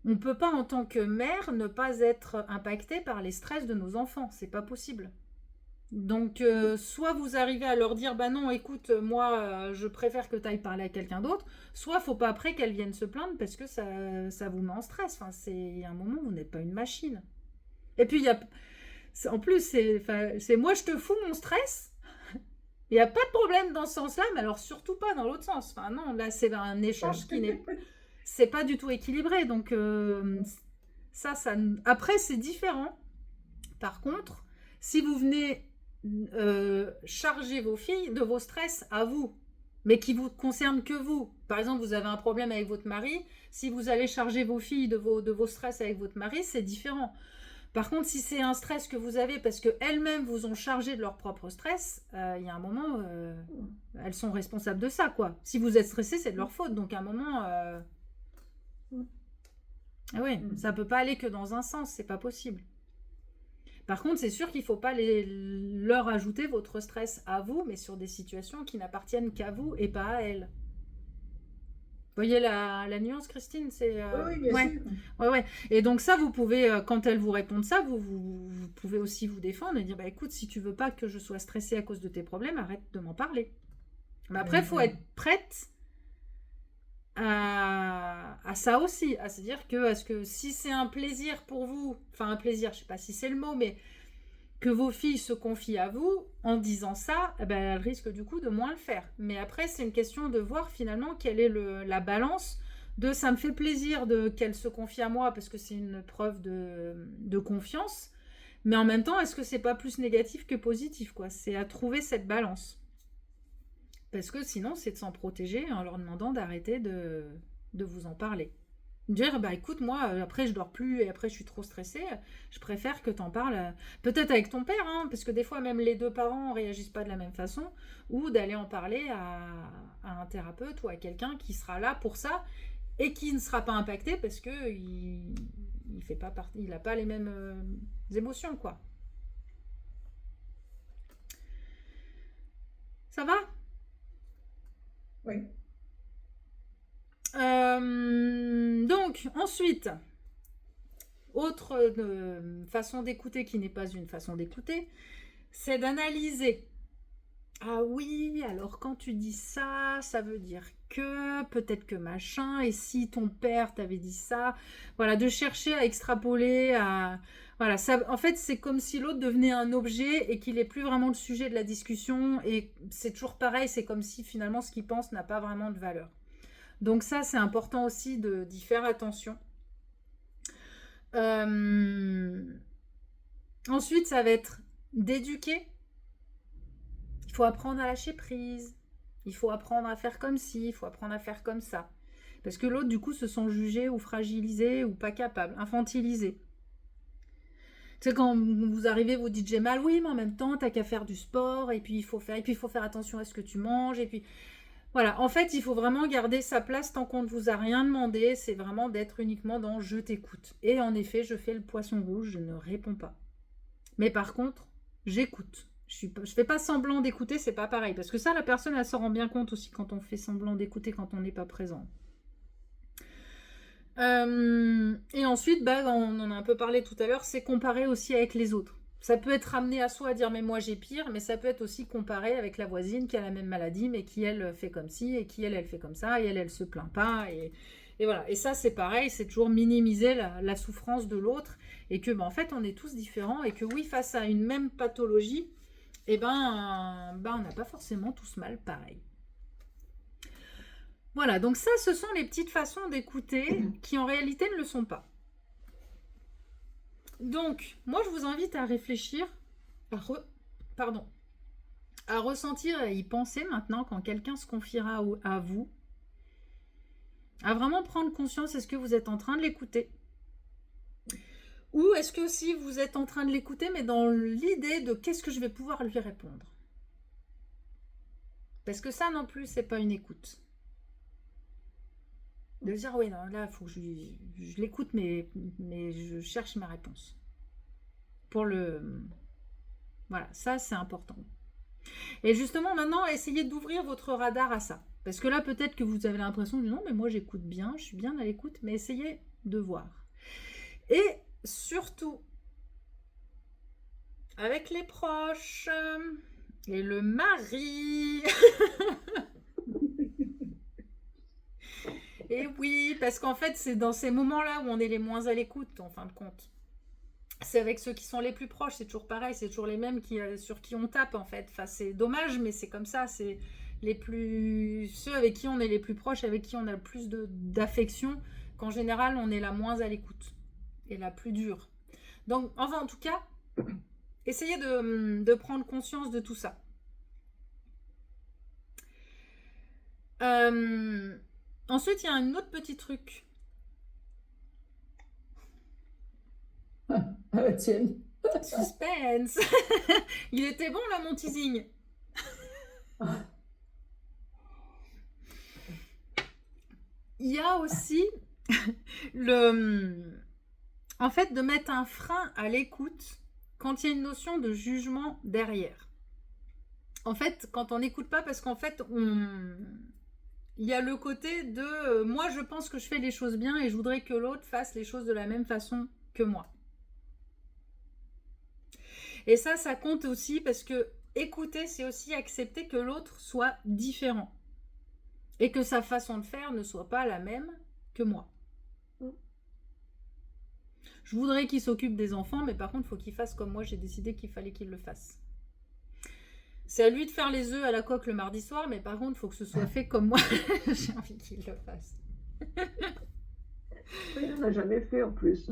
On ne peut pas en tant que mère ne pas être impacté par les stress de nos enfants, c'est pas possible. Donc soit vous arrivez à leur dire non écoute moi je préfère que tu ailles parler à quelqu'un d'autre, soit faut pas après qu'elles viennent se plaindre parce que ça vous met en stress. Enfin, c'est un moment où vous n'êtes pas une machine. Et puis en plus c'est moi je te fous mon stress. Il n'y a pas de problème dans ce sens-là, mais alors surtout pas dans l'autre sens. Enfin non, là c'est un échange qui c'est pas du tout équilibré. Donc ça après c'est différent. Par contre, si vous venez charger vos filles de vos stress à vous, mais qui vous concernent que vous. Par exemple, vous avez un problème avec votre mari, si vous allez charger vos filles de vos stress avec votre mari, c'est différent. Par contre, si c'est un stress que vous avez parce qu'elles-mêmes vous ont chargé de leur propre stress, il y a un moment, elles sont responsables de ça, quoi. Si vous êtes stressé, c'est de leur faute. Donc à un moment, oui, ça peut pas aller que dans un sens, c'est pas possible. Par contre, c'est sûr qu'il ne faut pas leur ajouter votre stress à vous, mais sur des situations qui n'appartiennent qu'à vous et pas à elles. Vous voyez la nuance, Christine? Oui, bien sûr. Ouais. Et donc ça, vous pouvez, quand elles vous répondent ça, vous pouvez aussi vous défendre et dire, écoute, si tu veux pas que je sois stressée à cause de tes problèmes, arrête de m'en parler. Mais après, il faut être prête à ça aussi, à se dire que, si c'est un plaisir pour vous, enfin un plaisir, je sais pas si c'est le mot, mais que vos filles se confient à vous en disant ça, elles risquent du coup de moins le faire. Mais après, c'est une question de voir finalement quelle est la balance de ça me fait plaisir qu'elle se confie à moi parce que c'est une preuve de confiance, mais en même temps, est-ce que c'est pas plus négatif que positif, quoi? C'est à trouver cette balance. Parce que sinon, c'est de s'en protéger en leur demandant d'arrêter de vous en parler. Dire, écoute, moi, après, je dors plus et après, je suis trop stressée. Je préfère que t'en parles, peut-être avec ton père, hein, parce que des fois, même les deux parents ne réagissent pas de la même façon, ou d'aller en parler à un thérapeute ou à quelqu'un qui sera là pour ça et qui ne sera pas impacté parce qu'il n'a pas les mêmes émotions, quoi. Ça va ? Oui. Donc, ensuite, autre façon d'écouter qui n'est pas une façon d'écouter, c'est d'analyser. Ah oui, alors quand tu dis ça, ça veut dire que, peut-être que machin, et si ton père t'avait dit ça, voilà, de chercher à extrapoler, Voilà, ça, en fait, c'est comme si l'autre devenait un objet et qu'il n'est plus vraiment le sujet de la discussion. Et c'est toujours pareil, c'est comme si finalement ce qu'il pense n'a pas vraiment de valeur. Donc ça, c'est important aussi d'y faire attention. Ensuite, ça va être d'éduquer. Il faut apprendre à lâcher prise. Il faut apprendre à faire comme ci, il faut apprendre à faire comme ça. Parce que l'autre, du coup, se sent jugé ou fragilisé ou pas capable, infantilisé. Tu sais, quand vous arrivez, vous dites j'ai mal, oui, mais en même temps, t'as qu'à faire du sport, et puis il faut faire attention à ce que tu manges, et puis voilà. En fait, il faut vraiment garder sa place tant qu'on ne vous a rien demandé. C'est vraiment d'être uniquement dans je t'écoute. Et en effet, je fais le poisson rouge, je ne réponds pas. Mais par contre, j'écoute. Je fais pas semblant d'écouter, c'est pas pareil. Parce que ça, la personne, elle s'en rend bien compte aussi quand on fait semblant d'écouter, quand on n'est pas présent. Et ensuite, on en a un peu parlé tout à l'heure, c'est comparer aussi avec les autres. Ça peut être ramené à soi à dire mais moi j'ai pire, mais ça peut être aussi comparé avec la voisine qui a la même maladie, mais qui elle fait comme ci, et qui elle fait comme ça, et elle se plaint pas, et voilà. Et ça c'est pareil, c'est toujours minimiser la souffrance de l'autre, et que en fait on est tous différents, et que oui, face à une même pathologie, on n'a pas forcément tous mal pareil. Voilà, donc ça, ce sont les petites façons d'écouter qui en réalité ne le sont pas. Donc, moi, je vous invite à réfléchir, à ressentir et à y penser maintenant quand quelqu'un se confiera à vous, à vraiment prendre conscience, est-ce que vous êtes en train de l'écouter? Ou est-ce que si vous êtes en train de l'écouter, mais dans l'idée de qu'est-ce que je vais pouvoir lui répondre? Parce que ça non plus, c'est pas une écoute. De dire, oui, non, là, il faut que je l'écoute, mais je cherche ma réponse. Voilà, ça, c'est important. Et justement, maintenant, essayez d'ouvrir votre radar à ça. Parce que là, peut-être que vous avez l'impression de non, mais moi, j'écoute bien, je suis bien à l'écoute, mais essayez de voir. Et surtout, avec les proches et le mari... Et oui, parce qu'en fait, c'est dans ces moments-là où on est les moins à l'écoute, en fin de compte. C'est avec ceux qui sont les plus proches, c'est toujours pareil, c'est toujours les mêmes sur qui on tape, en fait. Enfin, c'est dommage, mais c'est comme ça, c'est ceux avec qui on est les plus proches, avec qui on a le plus d'affection, qu'en général, on est la moins à l'écoute, et la plus dure. Donc, enfin, en tout cas, essayez de prendre conscience de tout ça. Ensuite, il y a un autre petit truc. Ah, tienne. Suspense. Il était bon là, mon teasing. Il y a aussi en fait, de mettre un frein à l'écoute quand il y a une notion de jugement derrière. En fait, quand on n'écoute pas, parce qu'en fait, il y a le côté de moi je pense que je fais les choses bien et je voudrais que l'autre fasse les choses de la même façon que moi. Et ça compte aussi parce que écouter, c'est aussi accepter que l'autre soit différent et que sa façon de faire ne soit pas la même que moi. Je voudrais qu'il s'occupe des enfants, mais par contre, il faut qu'il fasse comme moi, j'ai décidé qu'il fallait qu'il le fasse. C'est à lui de faire les œufs à la coque le mardi soir, mais par contre, il faut que ce soit fait comme moi. J'ai envie qu'il le fasse. Il n'en a jamais fait en plus.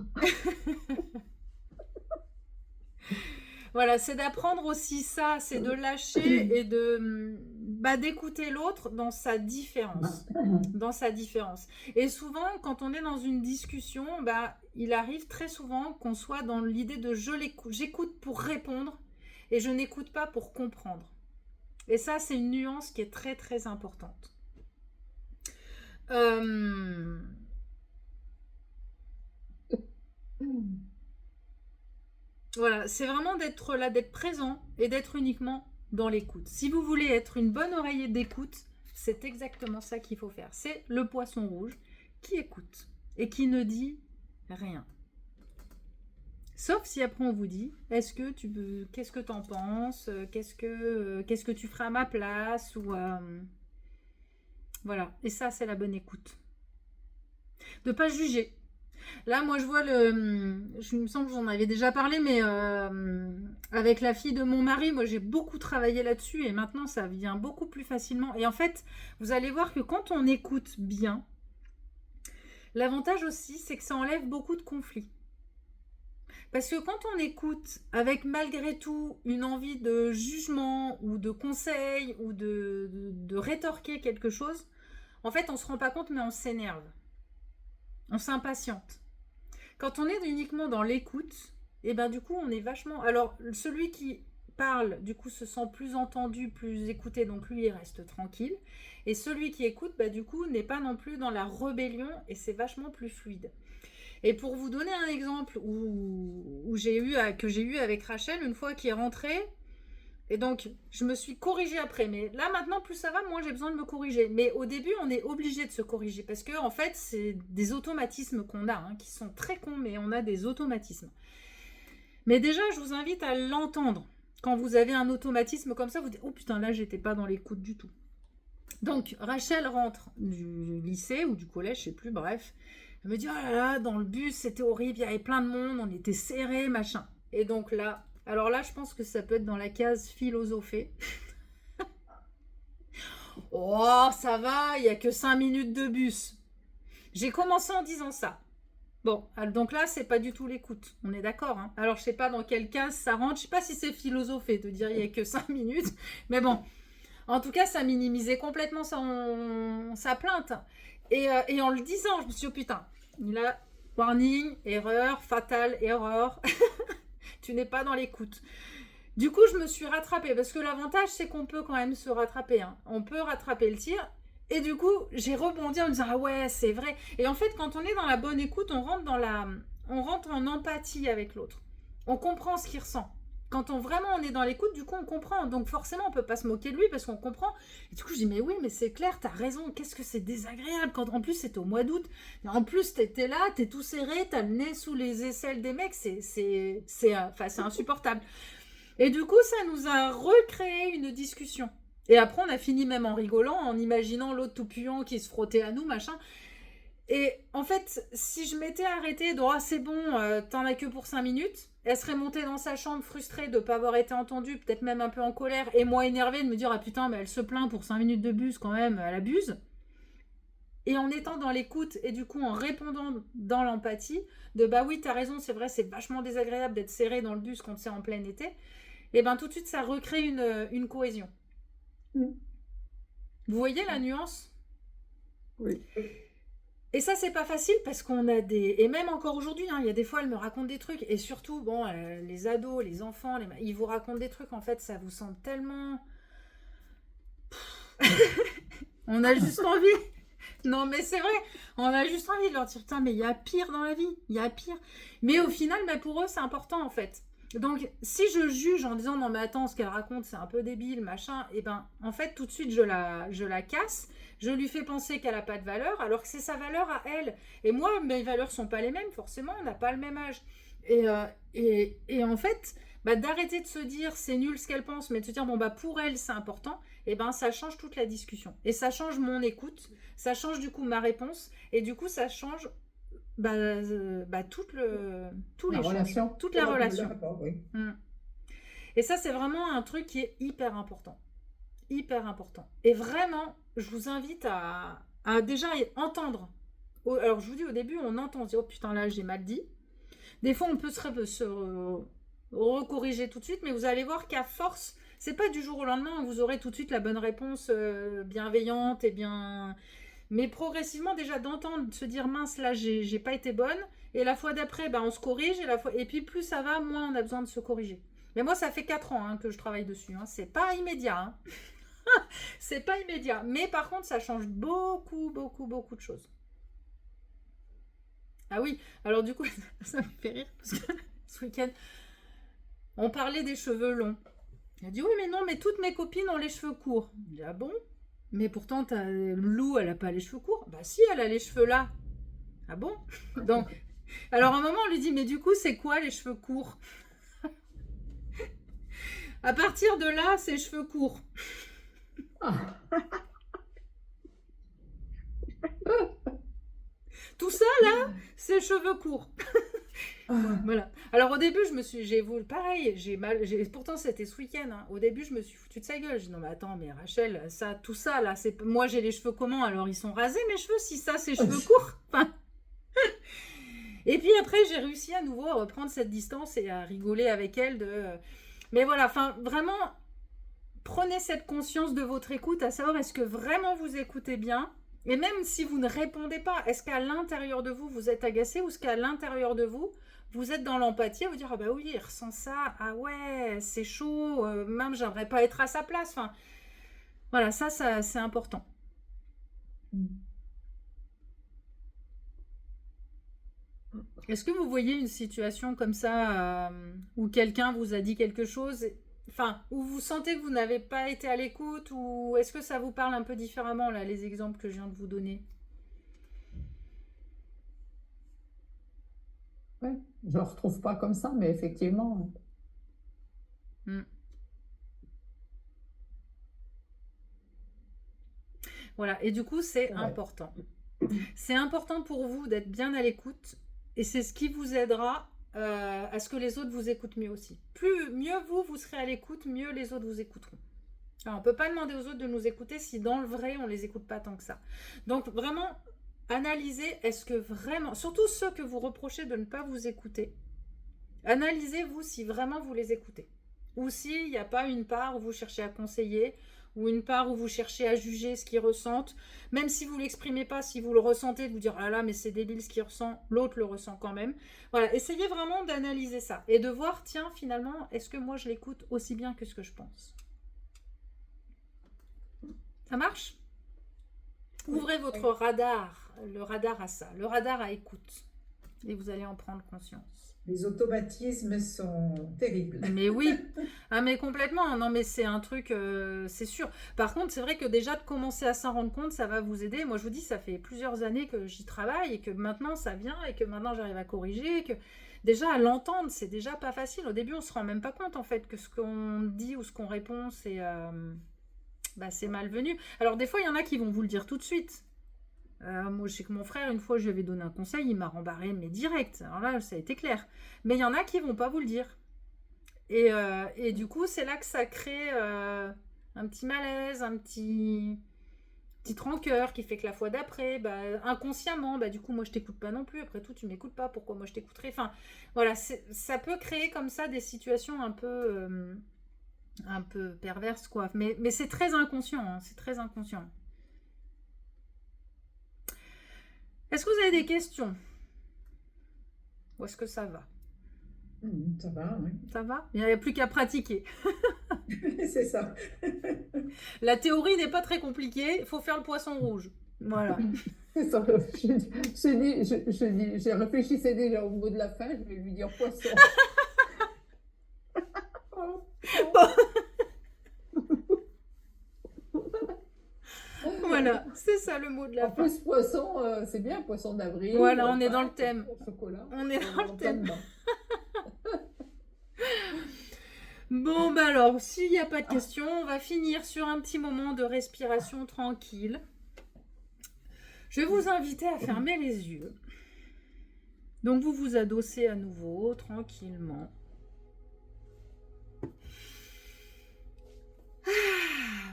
Voilà, c'est d'apprendre aussi ça, c'est de lâcher et d'écouter l'autre dans sa différence. Et souvent, quand on est dans une discussion, il arrive très souvent qu'on soit dans l'idée de j'écoute pour répondre et je n'écoute pas pour comprendre. Et ça, c'est une nuance qui est très très importante. Voilà, c'est vraiment d'être là, d'être présent et d'être uniquement dans l'écoute. Si vous voulez être une bonne oreiller d'écoute, c'est exactement ça qu'il faut faire. C'est le poisson rouge qui écoute et qui ne dit rien. Sauf si après on vous dit, qu'est-ce que t'en penses, qu'est-ce que tu feras à ma place, ou voilà. Et ça, c'est la bonne écoute. De pas juger. Là, moi, je vois je me semble que j'en avais déjà parlé, mais avec la fille de mon mari, moi, j'ai beaucoup travaillé là-dessus et maintenant, ça vient beaucoup plus facilement. Et en fait, vous allez voir que quand on écoute bien, l'avantage aussi, c'est que ça enlève beaucoup de conflits. Parce que quand on écoute avec malgré tout une envie de jugement ou de conseil ou de rétorquer quelque chose, en fait, on se rend pas compte, mais on s'énerve. On s'impatiente. Quand on est uniquement dans l'écoute, et ben du coup, on est vachement. Alors, celui qui parle, du coup, se sent plus entendu, plus écouté, donc lui, il reste tranquille. Et celui qui écoute, bah, du coup, n'est pas non plus dans la rébellion et c'est vachement plus fluide. Et pour vous donner un exemple que j'ai eu avec Rachel, une fois qui est rentrée, et donc je me suis corrigée après. Mais là maintenant, plus ça va, moins j'ai besoin de me corriger. Mais au début, on est obligé de se corriger parce que en fait, c'est des automatismes qu'on a, qui sont très cons, mais on a des automatismes. Mais déjà, je vous invite à l'entendre. Quand vous avez un automatisme comme ça, vous dites oh putain, là j'étais pas dans l'écoute du tout. Donc Rachel rentre du lycée ou du collège, je sais plus, bref. Elle me dit, oh là là, dans le bus, c'était horrible, il y avait plein de monde, on était serrés, machin. Et donc là, alors là, je pense que ça peut être dans la case philosopher. Oh, ça va, il n'y a que 5 minutes de bus. J'ai commencé en disant ça. Bon, donc là, c'est pas du tout l'écoute, on est d'accord. Alors, je sais pas dans quelle case ça rentre, je sais pas si c'est philosopher de dire il n'y a que 5 minutes, mais bon, en tout cas, ça minimisait complètement sa plainte. Et en le disant, je me suis dit, oh putain, il a warning, erreur, fatale erreur. Tu n'es pas dans l'écoute. Du coup, je me suis rattrapée parce que l'avantage, c'est qu'on peut quand même se rattraper. On peut rattraper le tir. Et du coup, j'ai rebondi en me disant, ah ouais, c'est vrai. Et en fait, quand on est dans la bonne écoute, on rentre en empathie avec l'autre. On comprend ce qu'il ressent. Quand on est dans l'écoute, du coup, on comprend. Donc forcément, on peut pas se moquer de lui parce qu'on comprend. Et du coup, je dis, mais oui, mais c'est clair, t'as raison. Qu'est-ce que c'est désagréable. En plus, c'est au mois d'août. En plus, t'es là, t'es tout serré, t'as le nez sous les aisselles des mecs. C'est insupportable. Et du coup, ça nous a recréé une discussion. Et après, on a fini même en rigolant, en imaginant l'autre tout puant qui se frottait à nous, machin. Et en fait, si je m'étais arrêtée de « Ah, c'est bon, t'en as que pour 5 minutes », elle serait montée dans sa chambre frustrée de ne pas avoir été entendue, peut-être même un peu en colère, et moi énervée de me dire « Ah putain, mais elle se plaint pour 5 minutes de bus quand même, elle abuse ». Et en étant dans l'écoute et du coup en répondant dans l'empathie, de « Bah oui, t'as raison, c'est vrai, c'est vachement désagréable d'être serré dans le bus quand c'est en plein été », et ben tout de suite, ça recrée une cohésion. Vous voyez la nuance ? Oui. Et ça, c'est pas facile parce qu'on a des... Et même encore aujourd'hui, il y a des fois, elle me raconte des trucs. Et surtout, bon, les ados, les enfants, ils vous racontent des trucs. En fait, ça vous semble tellement... On a juste envie... Non, mais c'est vrai. On a juste envie de leur dire, putain, mais il y a pire dans la vie. Il y a pire. Mais au final, pour eux, c'est important, en fait. Donc, si je juge en disant, non, mais attends, ce qu'elle raconte, c'est un peu débile, machin, et ben, en fait, tout de suite, je la casse. Je lui fais penser qu'elle n'a pas de valeur, alors que c'est sa valeur à elle. Et moi, mes valeurs ne sont pas les mêmes, forcément, on n'a pas le même âge. Et en fait, d'arrêter de se dire c'est nul ce qu'elle pense, mais de se dire bon pour elle c'est important, et ça change toute la discussion. Et ça change mon écoute, ça change du coup ma réponse, et du coup ça change toute la relation. Oui. Et ça c'est vraiment un truc qui est hyper important. Hyper important. Et vraiment, je vous invite à déjà entendre. Alors je vous dis au début, on entend, on se dit oh putain là j'ai mal dit. Des fois on peut se recorriger tout de suite, mais vous allez voir qu'à force, c'est pas du jour au lendemain, vous aurez tout de suite la bonne réponse bienveillante et bien... Mais progressivement déjà d'entendre, de se dire mince là j'ai pas été bonne, et la fois d'après on se corrige, et puis plus ça va, moins on a besoin de se corriger. Mais moi ça fait 4 ans que je travaille dessus, c'est pas immédiat. C'est pas immédiat, mais par contre ça change beaucoup de choses. Ah oui, alors du coup ça me fait rire parce que ce week-end on parlait des cheveux longs. Elle a dit oui mais non, mais toutes mes copines ont les cheveux courts. Je dis ah bon, mais pourtant Lou elle a pas les cheveux courts. Bah si, elle a les cheveux là. Ah bon. Donc alors à un moment on lui dit mais du coup c'est quoi les cheveux courts? À partir de là c'est cheveux courts. Tout ça, là, c'est cheveux courts. Voilà. Alors au début, pareil, pourtant c'était ce week-end, hein. Au début, je me suis foutu de sa gueule. Je dis non mais attends, mais Rachel, tout ça là, moi j'ai les cheveux comment? Alors ils sont rasés mes cheveux, si ça c'est cheveux courts. Enfin... Et puis après, j'ai réussi à nouveau à reprendre cette distance et à rigoler avec elle Mais voilà, enfin vraiment, prenez cette conscience de votre écoute, à savoir est-ce que vraiment vous écoutez bien? Et même si vous ne répondez pas, est-ce qu'à l'intérieur de vous, vous êtes agacé ou est-ce qu'à l'intérieur de vous, vous êtes dans l'empathie à vous dire ah bah oui, il ressent ça, ah ouais, c'est chaud, même j'aimerais pas être à sa place. Enfin, voilà, ça c'est important. Est-ce que vous voyez une situation comme ça où quelqu'un vous a dit quelque chose, enfin, où vous sentez que vous n'avez pas été à l'écoute, ou est-ce que ça vous parle un peu différemment, là, les exemples que je viens de vous donner? Ouais, je ne le retrouve pas comme ça, mais effectivement. Voilà, et du coup, c'est C'est vrai. important. C'est important pour vous d'être bien à l'écoute, et c'est ce qui vous aidera à ce que les autres vous écoutent mieux aussi. Mieux vous serez à l'écoute, mieux les autres vous écouteront. Alors, on ne peut pas demander aux autres de nous écouter si dans le vrai, on ne les écoute pas tant que ça. Donc, vraiment, analysez, est-ce que vraiment, surtout ceux que vous reprochez de ne pas vous écouter, analysez-vous si vraiment vous les écoutez. Ou s'il n'y a pas une part où vous cherchez à conseiller, ou une part où vous cherchez à juger ce qu'ils ressentent, même si vous ne l'exprimez pas, si vous le ressentez, de vous dire « Ah là, mais c'est débile ce qu'il ressent », l'autre le ressent quand même. Voilà, essayez vraiment d'analyser ça et de voir, tiens, finalement, est-ce que moi je l'écoute aussi bien que ce que je pense? Ça marche? Ouvrez votre radar, le radar à ça, le radar à écoute, et vous allez en prendre conscience. Les automatismes sont terribles. Mais oui, ah mais complètement, non mais c'est un truc, c'est sûr. Par contre, c'est vrai que déjà de commencer à s'en rendre compte, ça va vous aider. Moi je vous dis, ça fait plusieurs années que j'y travaille et que maintenant ça vient et que maintenant j'arrive à corriger, que déjà à l'entendre, c'est déjà pas facile. Au début, on se rend même pas compte en fait que ce qu'on dit ou ce qu'on répond, c'est malvenu. Alors des fois, il y en a qui vont vous le dire tout de suite. Moi, je sais que mon frère, une fois, je lui avais donné un conseil, il m'a rembarré, mais direct. Alors là, ça a été clair. Mais il y en a qui vont pas vous le dire. Et du coup, c'est là que ça crée un petit malaise, un petit rancœur qui fait que la fois d'après, inconsciemment, du coup, moi, je t'écoute pas non plus. Après tout, tu m'écoutes pas. Pourquoi moi, je t'écouterais? Enfin, voilà, ça peut créer comme ça des situations un peu perverses, quoi. Mais c'est très inconscient, hein, c'est très inconscient. Est-ce que vous avez des questions? Ou est-ce que ça va? Ça va, oui. Ça va? Il n'y a plus qu'à pratiquer. C'est ça. La théorie n'est pas très compliquée, il faut faire le poisson rouge. Voilà. C'est ça. J'ai réfléchissais déjà au mot de la fin, je vais lui dire poisson. Voilà, c'est ça le mot de la En fin. plus, poisson, c'est bien, poisson d'avril. Voilà, on est dans le thème. Chocolat. On est dans le thème. dedans. Bon, alors, s'il n'y a pas de questions, on va finir sur un petit moment de respiration tranquille. Je vais vous inviter à fermer les yeux. Donc, vous vous adossez à nouveau, tranquillement.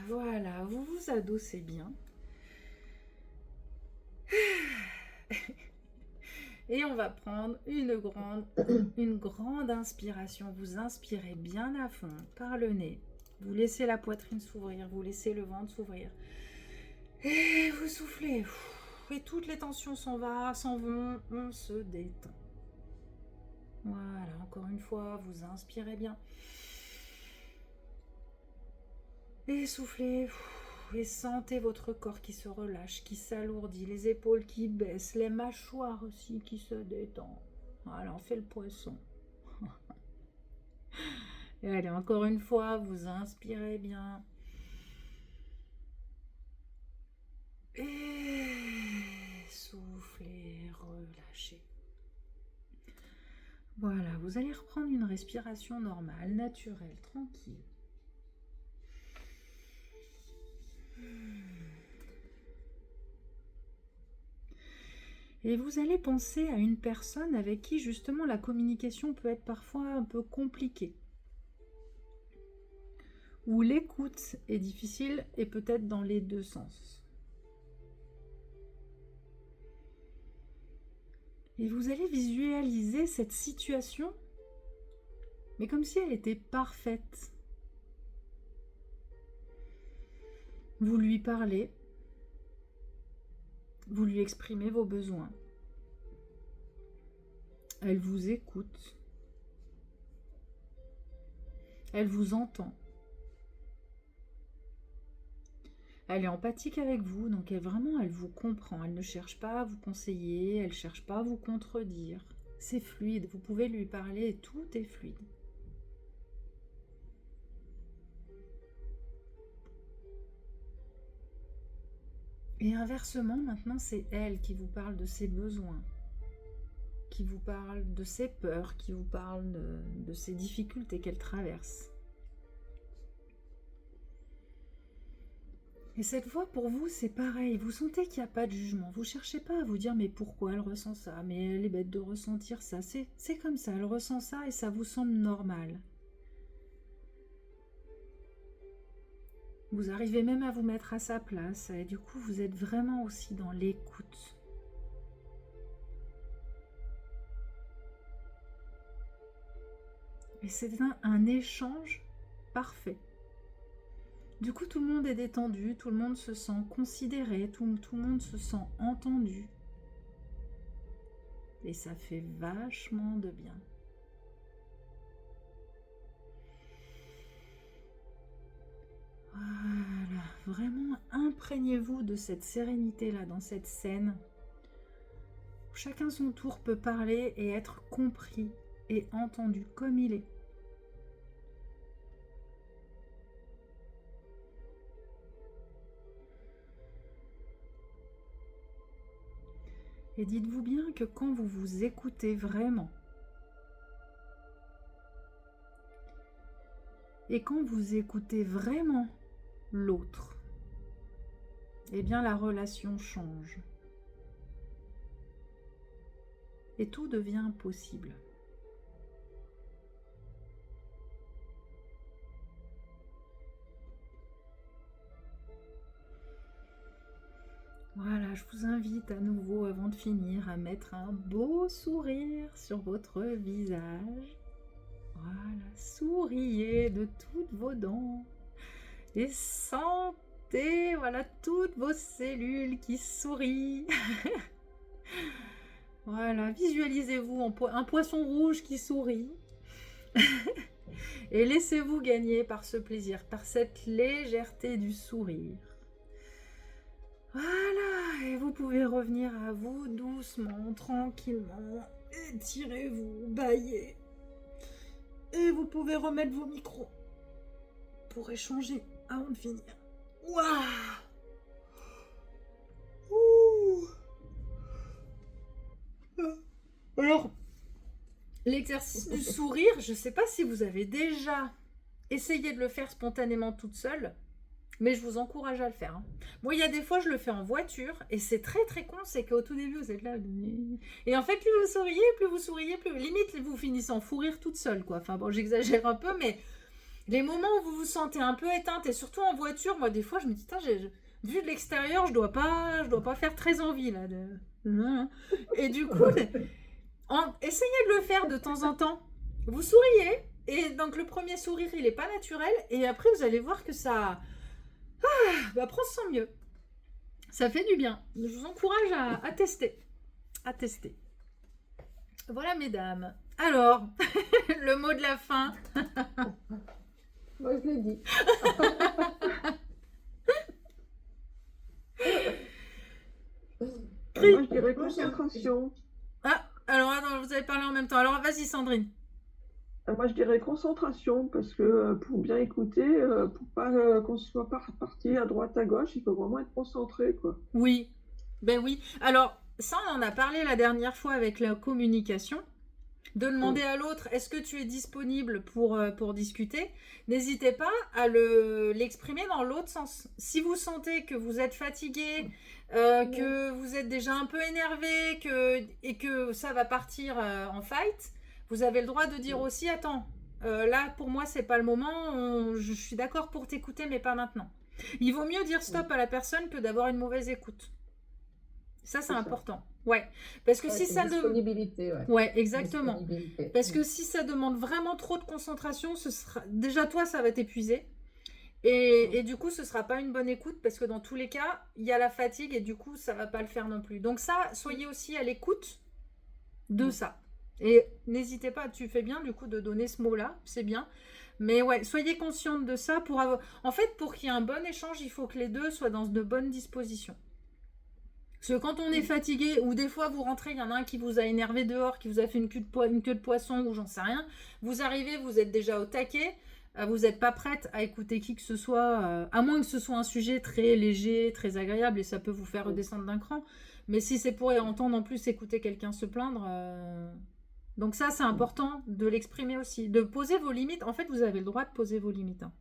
Voilà, vous vous adossez bien. Et on va prendre une grande inspiration. Vous inspirez bien à fond par le nez. Vous laissez la poitrine s'ouvrir, vous laissez le ventre s'ouvrir. Et vous soufflez. Et toutes les tensions s'en vont, on se détend. Voilà, encore une fois, vous inspirez bien. Et soufflez. Et sentez votre corps qui se relâche, qui s'alourdit, les épaules qui baissent, les mâchoires aussi qui se détendent. Voilà, on fait le poisson. Et allez, encore une fois, vous inspirez bien. Et soufflez, relâchez. Voilà, vous allez reprendre une respiration normale, naturelle, tranquille. Et vous allez penser à une personne avec qui justement la communication peut être parfois un peu compliquée. Où l'écoute est difficile et peut-être dans les deux sens. Et vous allez visualiser cette situation, mais comme si elle était parfaite. Vous lui parlez, vous lui exprimez vos besoins. Elle vous écoute. Elle vous entend. Elle est empathique avec vous, donc elle vous comprend. Elle ne cherche pas à vous conseiller, elle ne cherche pas à vous contredire. C'est fluide, vous pouvez lui parler et tout est fluide. Et inversement, maintenant, c'est elle qui vous parle de ses besoins, qui vous parle de ses peurs, qui vous parle de ses difficultés qu'elle traverse. Et cette fois, pour vous, c'est pareil. Vous sentez qu'il n'y a pas de jugement. Vous ne cherchez pas à vous dire, mais pourquoi elle ressent ça? Mais elle est bête de ressentir ça. C'est comme ça, elle ressent ça et ça vous semble normal. Vous arrivez même à vous mettre à sa place. Et du coup, vous êtes vraiment aussi dans l'écoute. Et c'est un échange parfait. Du coup, tout le monde est détendu, tout le monde se sent considéré, tout le monde se sent entendu. Et ça fait vachement de bien. Voilà, vraiment imprégnez-vous de cette sérénité-là, dans cette scène. Où chacun son tour peut parler et être compris et entendu comme il est. Et dites-vous bien que quand vous vous écoutez vraiment, et quand vous écoutez vraiment l'autre, eh bien la relation change. Et tout devient possible. Voilà, je vous invite à nouveau, avant de finir, à mettre un beau sourire sur votre visage. Voilà, souriez de toutes vos dents et sentez, voilà, toutes vos cellules qui sourient. Voilà, visualisez-vous un poisson rouge qui sourit. Et laissez-vous gagner par ce plaisir, par cette légèreté du sourire. Voilà, et vous pouvez revenir à vous doucement, tranquillement. Étirez-vous, bâillez. Et vous pouvez remettre vos micros pour échanger avant de finir. Waouh! Alors, l'exercice du sourire, je ne sais pas si vous avez déjà essayé de le faire spontanément toute seule, mais je vous encourage à le faire. Moi, il y a des fois, je le fais en voiture, et c'est très très con, c'est qu'au tout début, vous êtes là, et en fait, plus vous souriez, plus limite, vous finissez en fou rire toute seule, quoi. Enfin bon, j'exagère un peu, mais les moments où vous vous sentez un peu éteinte, et surtout en voiture, moi, des fois, je me dis, vu de l'extérieur, je dois pas faire très envie, là. Et du coup, essayez de le faire de temps en temps. Vous souriez, et donc le premier sourire, il n'est pas naturel, et après, vous allez voir que ça... après, on se sent mieux. Ça fait du bien. Je vous encourage à tester. À tester. Voilà, mesdames. Alors, le mot de la fin. Moi, je l'ai dit. Moi, je dirais concentration. Ah, alors, attends, vous avez parlé en même temps. Alors, vas-y, Sandrine. Moi, je dirais concentration, parce que pour bien écouter, pour pas qu'on soit pas parti à droite, à gauche, il faut vraiment être concentré, quoi. Oui, ben oui. Alors, ça, on en a parlé la dernière fois avec la communication. de demander à l'autre est-ce que tu es disponible pour discuter. N'hésitez pas à l'exprimer dans l'autre sens. Si vous sentez que vous êtes fatigué, que vous êtes déjà un peu énervé et que ça va partir en fight, vous avez le droit de dire aussi attends, là pour moi c'est pas le moment, je suis d'accord pour t'écouter mais pas maintenant. Il vaut mieux dire stop à la personne que d'avoir une mauvaise écoute. Ça, c'est important. Ouais. Parce que si ça disponibilité, ouais, exactement. Parce que si ça demande vraiment trop de concentration, déjà toi, ça va t'épuiser. Et du coup, ce sera pas une bonne écoute parce que dans tous les cas, il y a la fatigue et du coup, ça va pas le faire non plus. Donc ça, soyez aussi à l'écoute de ça. Et n'hésitez pas, tu fais bien du coup de donner ce mot-là, c'est bien. Mais ouais, soyez consciente de ça. En fait, pour qu'il y ait un bon échange, il faut que les deux soient dans de bonnes dispositions. Parce que quand on est fatigué, ou des fois vous rentrez, il y en a un qui vous a énervé dehors, qui vous a fait une queue de poisson, ou j'en sais rien, vous arrivez, vous êtes déjà au taquet, vous n'êtes pas prête à écouter qui que ce soit, à moins que ce soit un sujet très léger, très agréable, et ça peut vous faire redescendre d'un cran. Mais si c'est pour entendre en plus écouter quelqu'un se plaindre... Donc ça, c'est important de l'exprimer aussi, de poser vos limites. En fait, vous avez le droit de poser vos limites. Hein.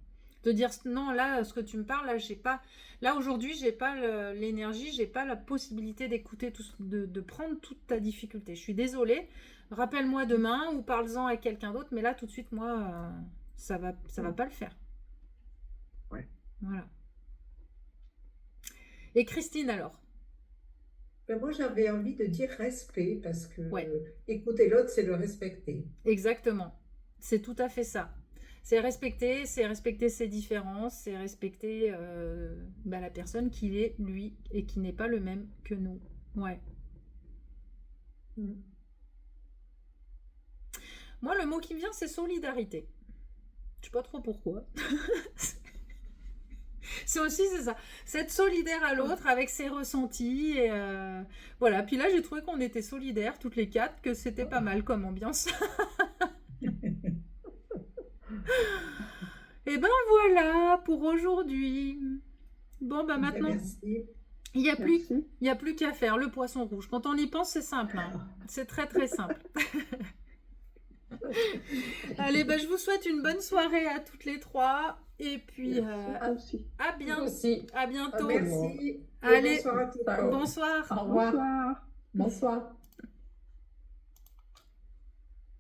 De dire non, là, ce que tu me parles, là, j'ai pas... Là, aujourd'hui, j'ai pas l'énergie, j'ai pas la possibilité d'écouter, de prendre toute ta difficulté. Je suis désolée. Rappelle-moi demain ou parle-en avec quelqu'un d'autre. Mais là, tout de suite, moi, ça va pas le faire. Ouais. Voilà. Et Christine, alors? Ben moi, j'avais envie de dire respect parce que écouter l'autre, c'est le respecter. Exactement. C'est tout à fait ça. C'est respecter ses différences, c'est respecter la personne qu'il est, lui, et qui n'est pas le même que nous. Ouais. Moi, le mot qui me vient, c'est solidarité. Je sais pas trop pourquoi. C'est ça. C'est être solidaire à l'autre avec ses ressentis. Et voilà. Puis là, j'ai trouvé qu'on était solidaires, toutes les quatre, que c'était pas mal comme ambiance. Et ben voilà pour aujourd'hui. Bon, ben maintenant, il n'y a plus qu'à faire le poisson rouge. Quand on y pense, c'est simple. Hein. C'est très très simple. Allez, ben, je vous souhaite une bonne soirée à toutes les trois. Et puis, à bientôt. À bientôt. Merci. Allez, bonsoir à tous. Bonsoir. Au revoir. Bonsoir.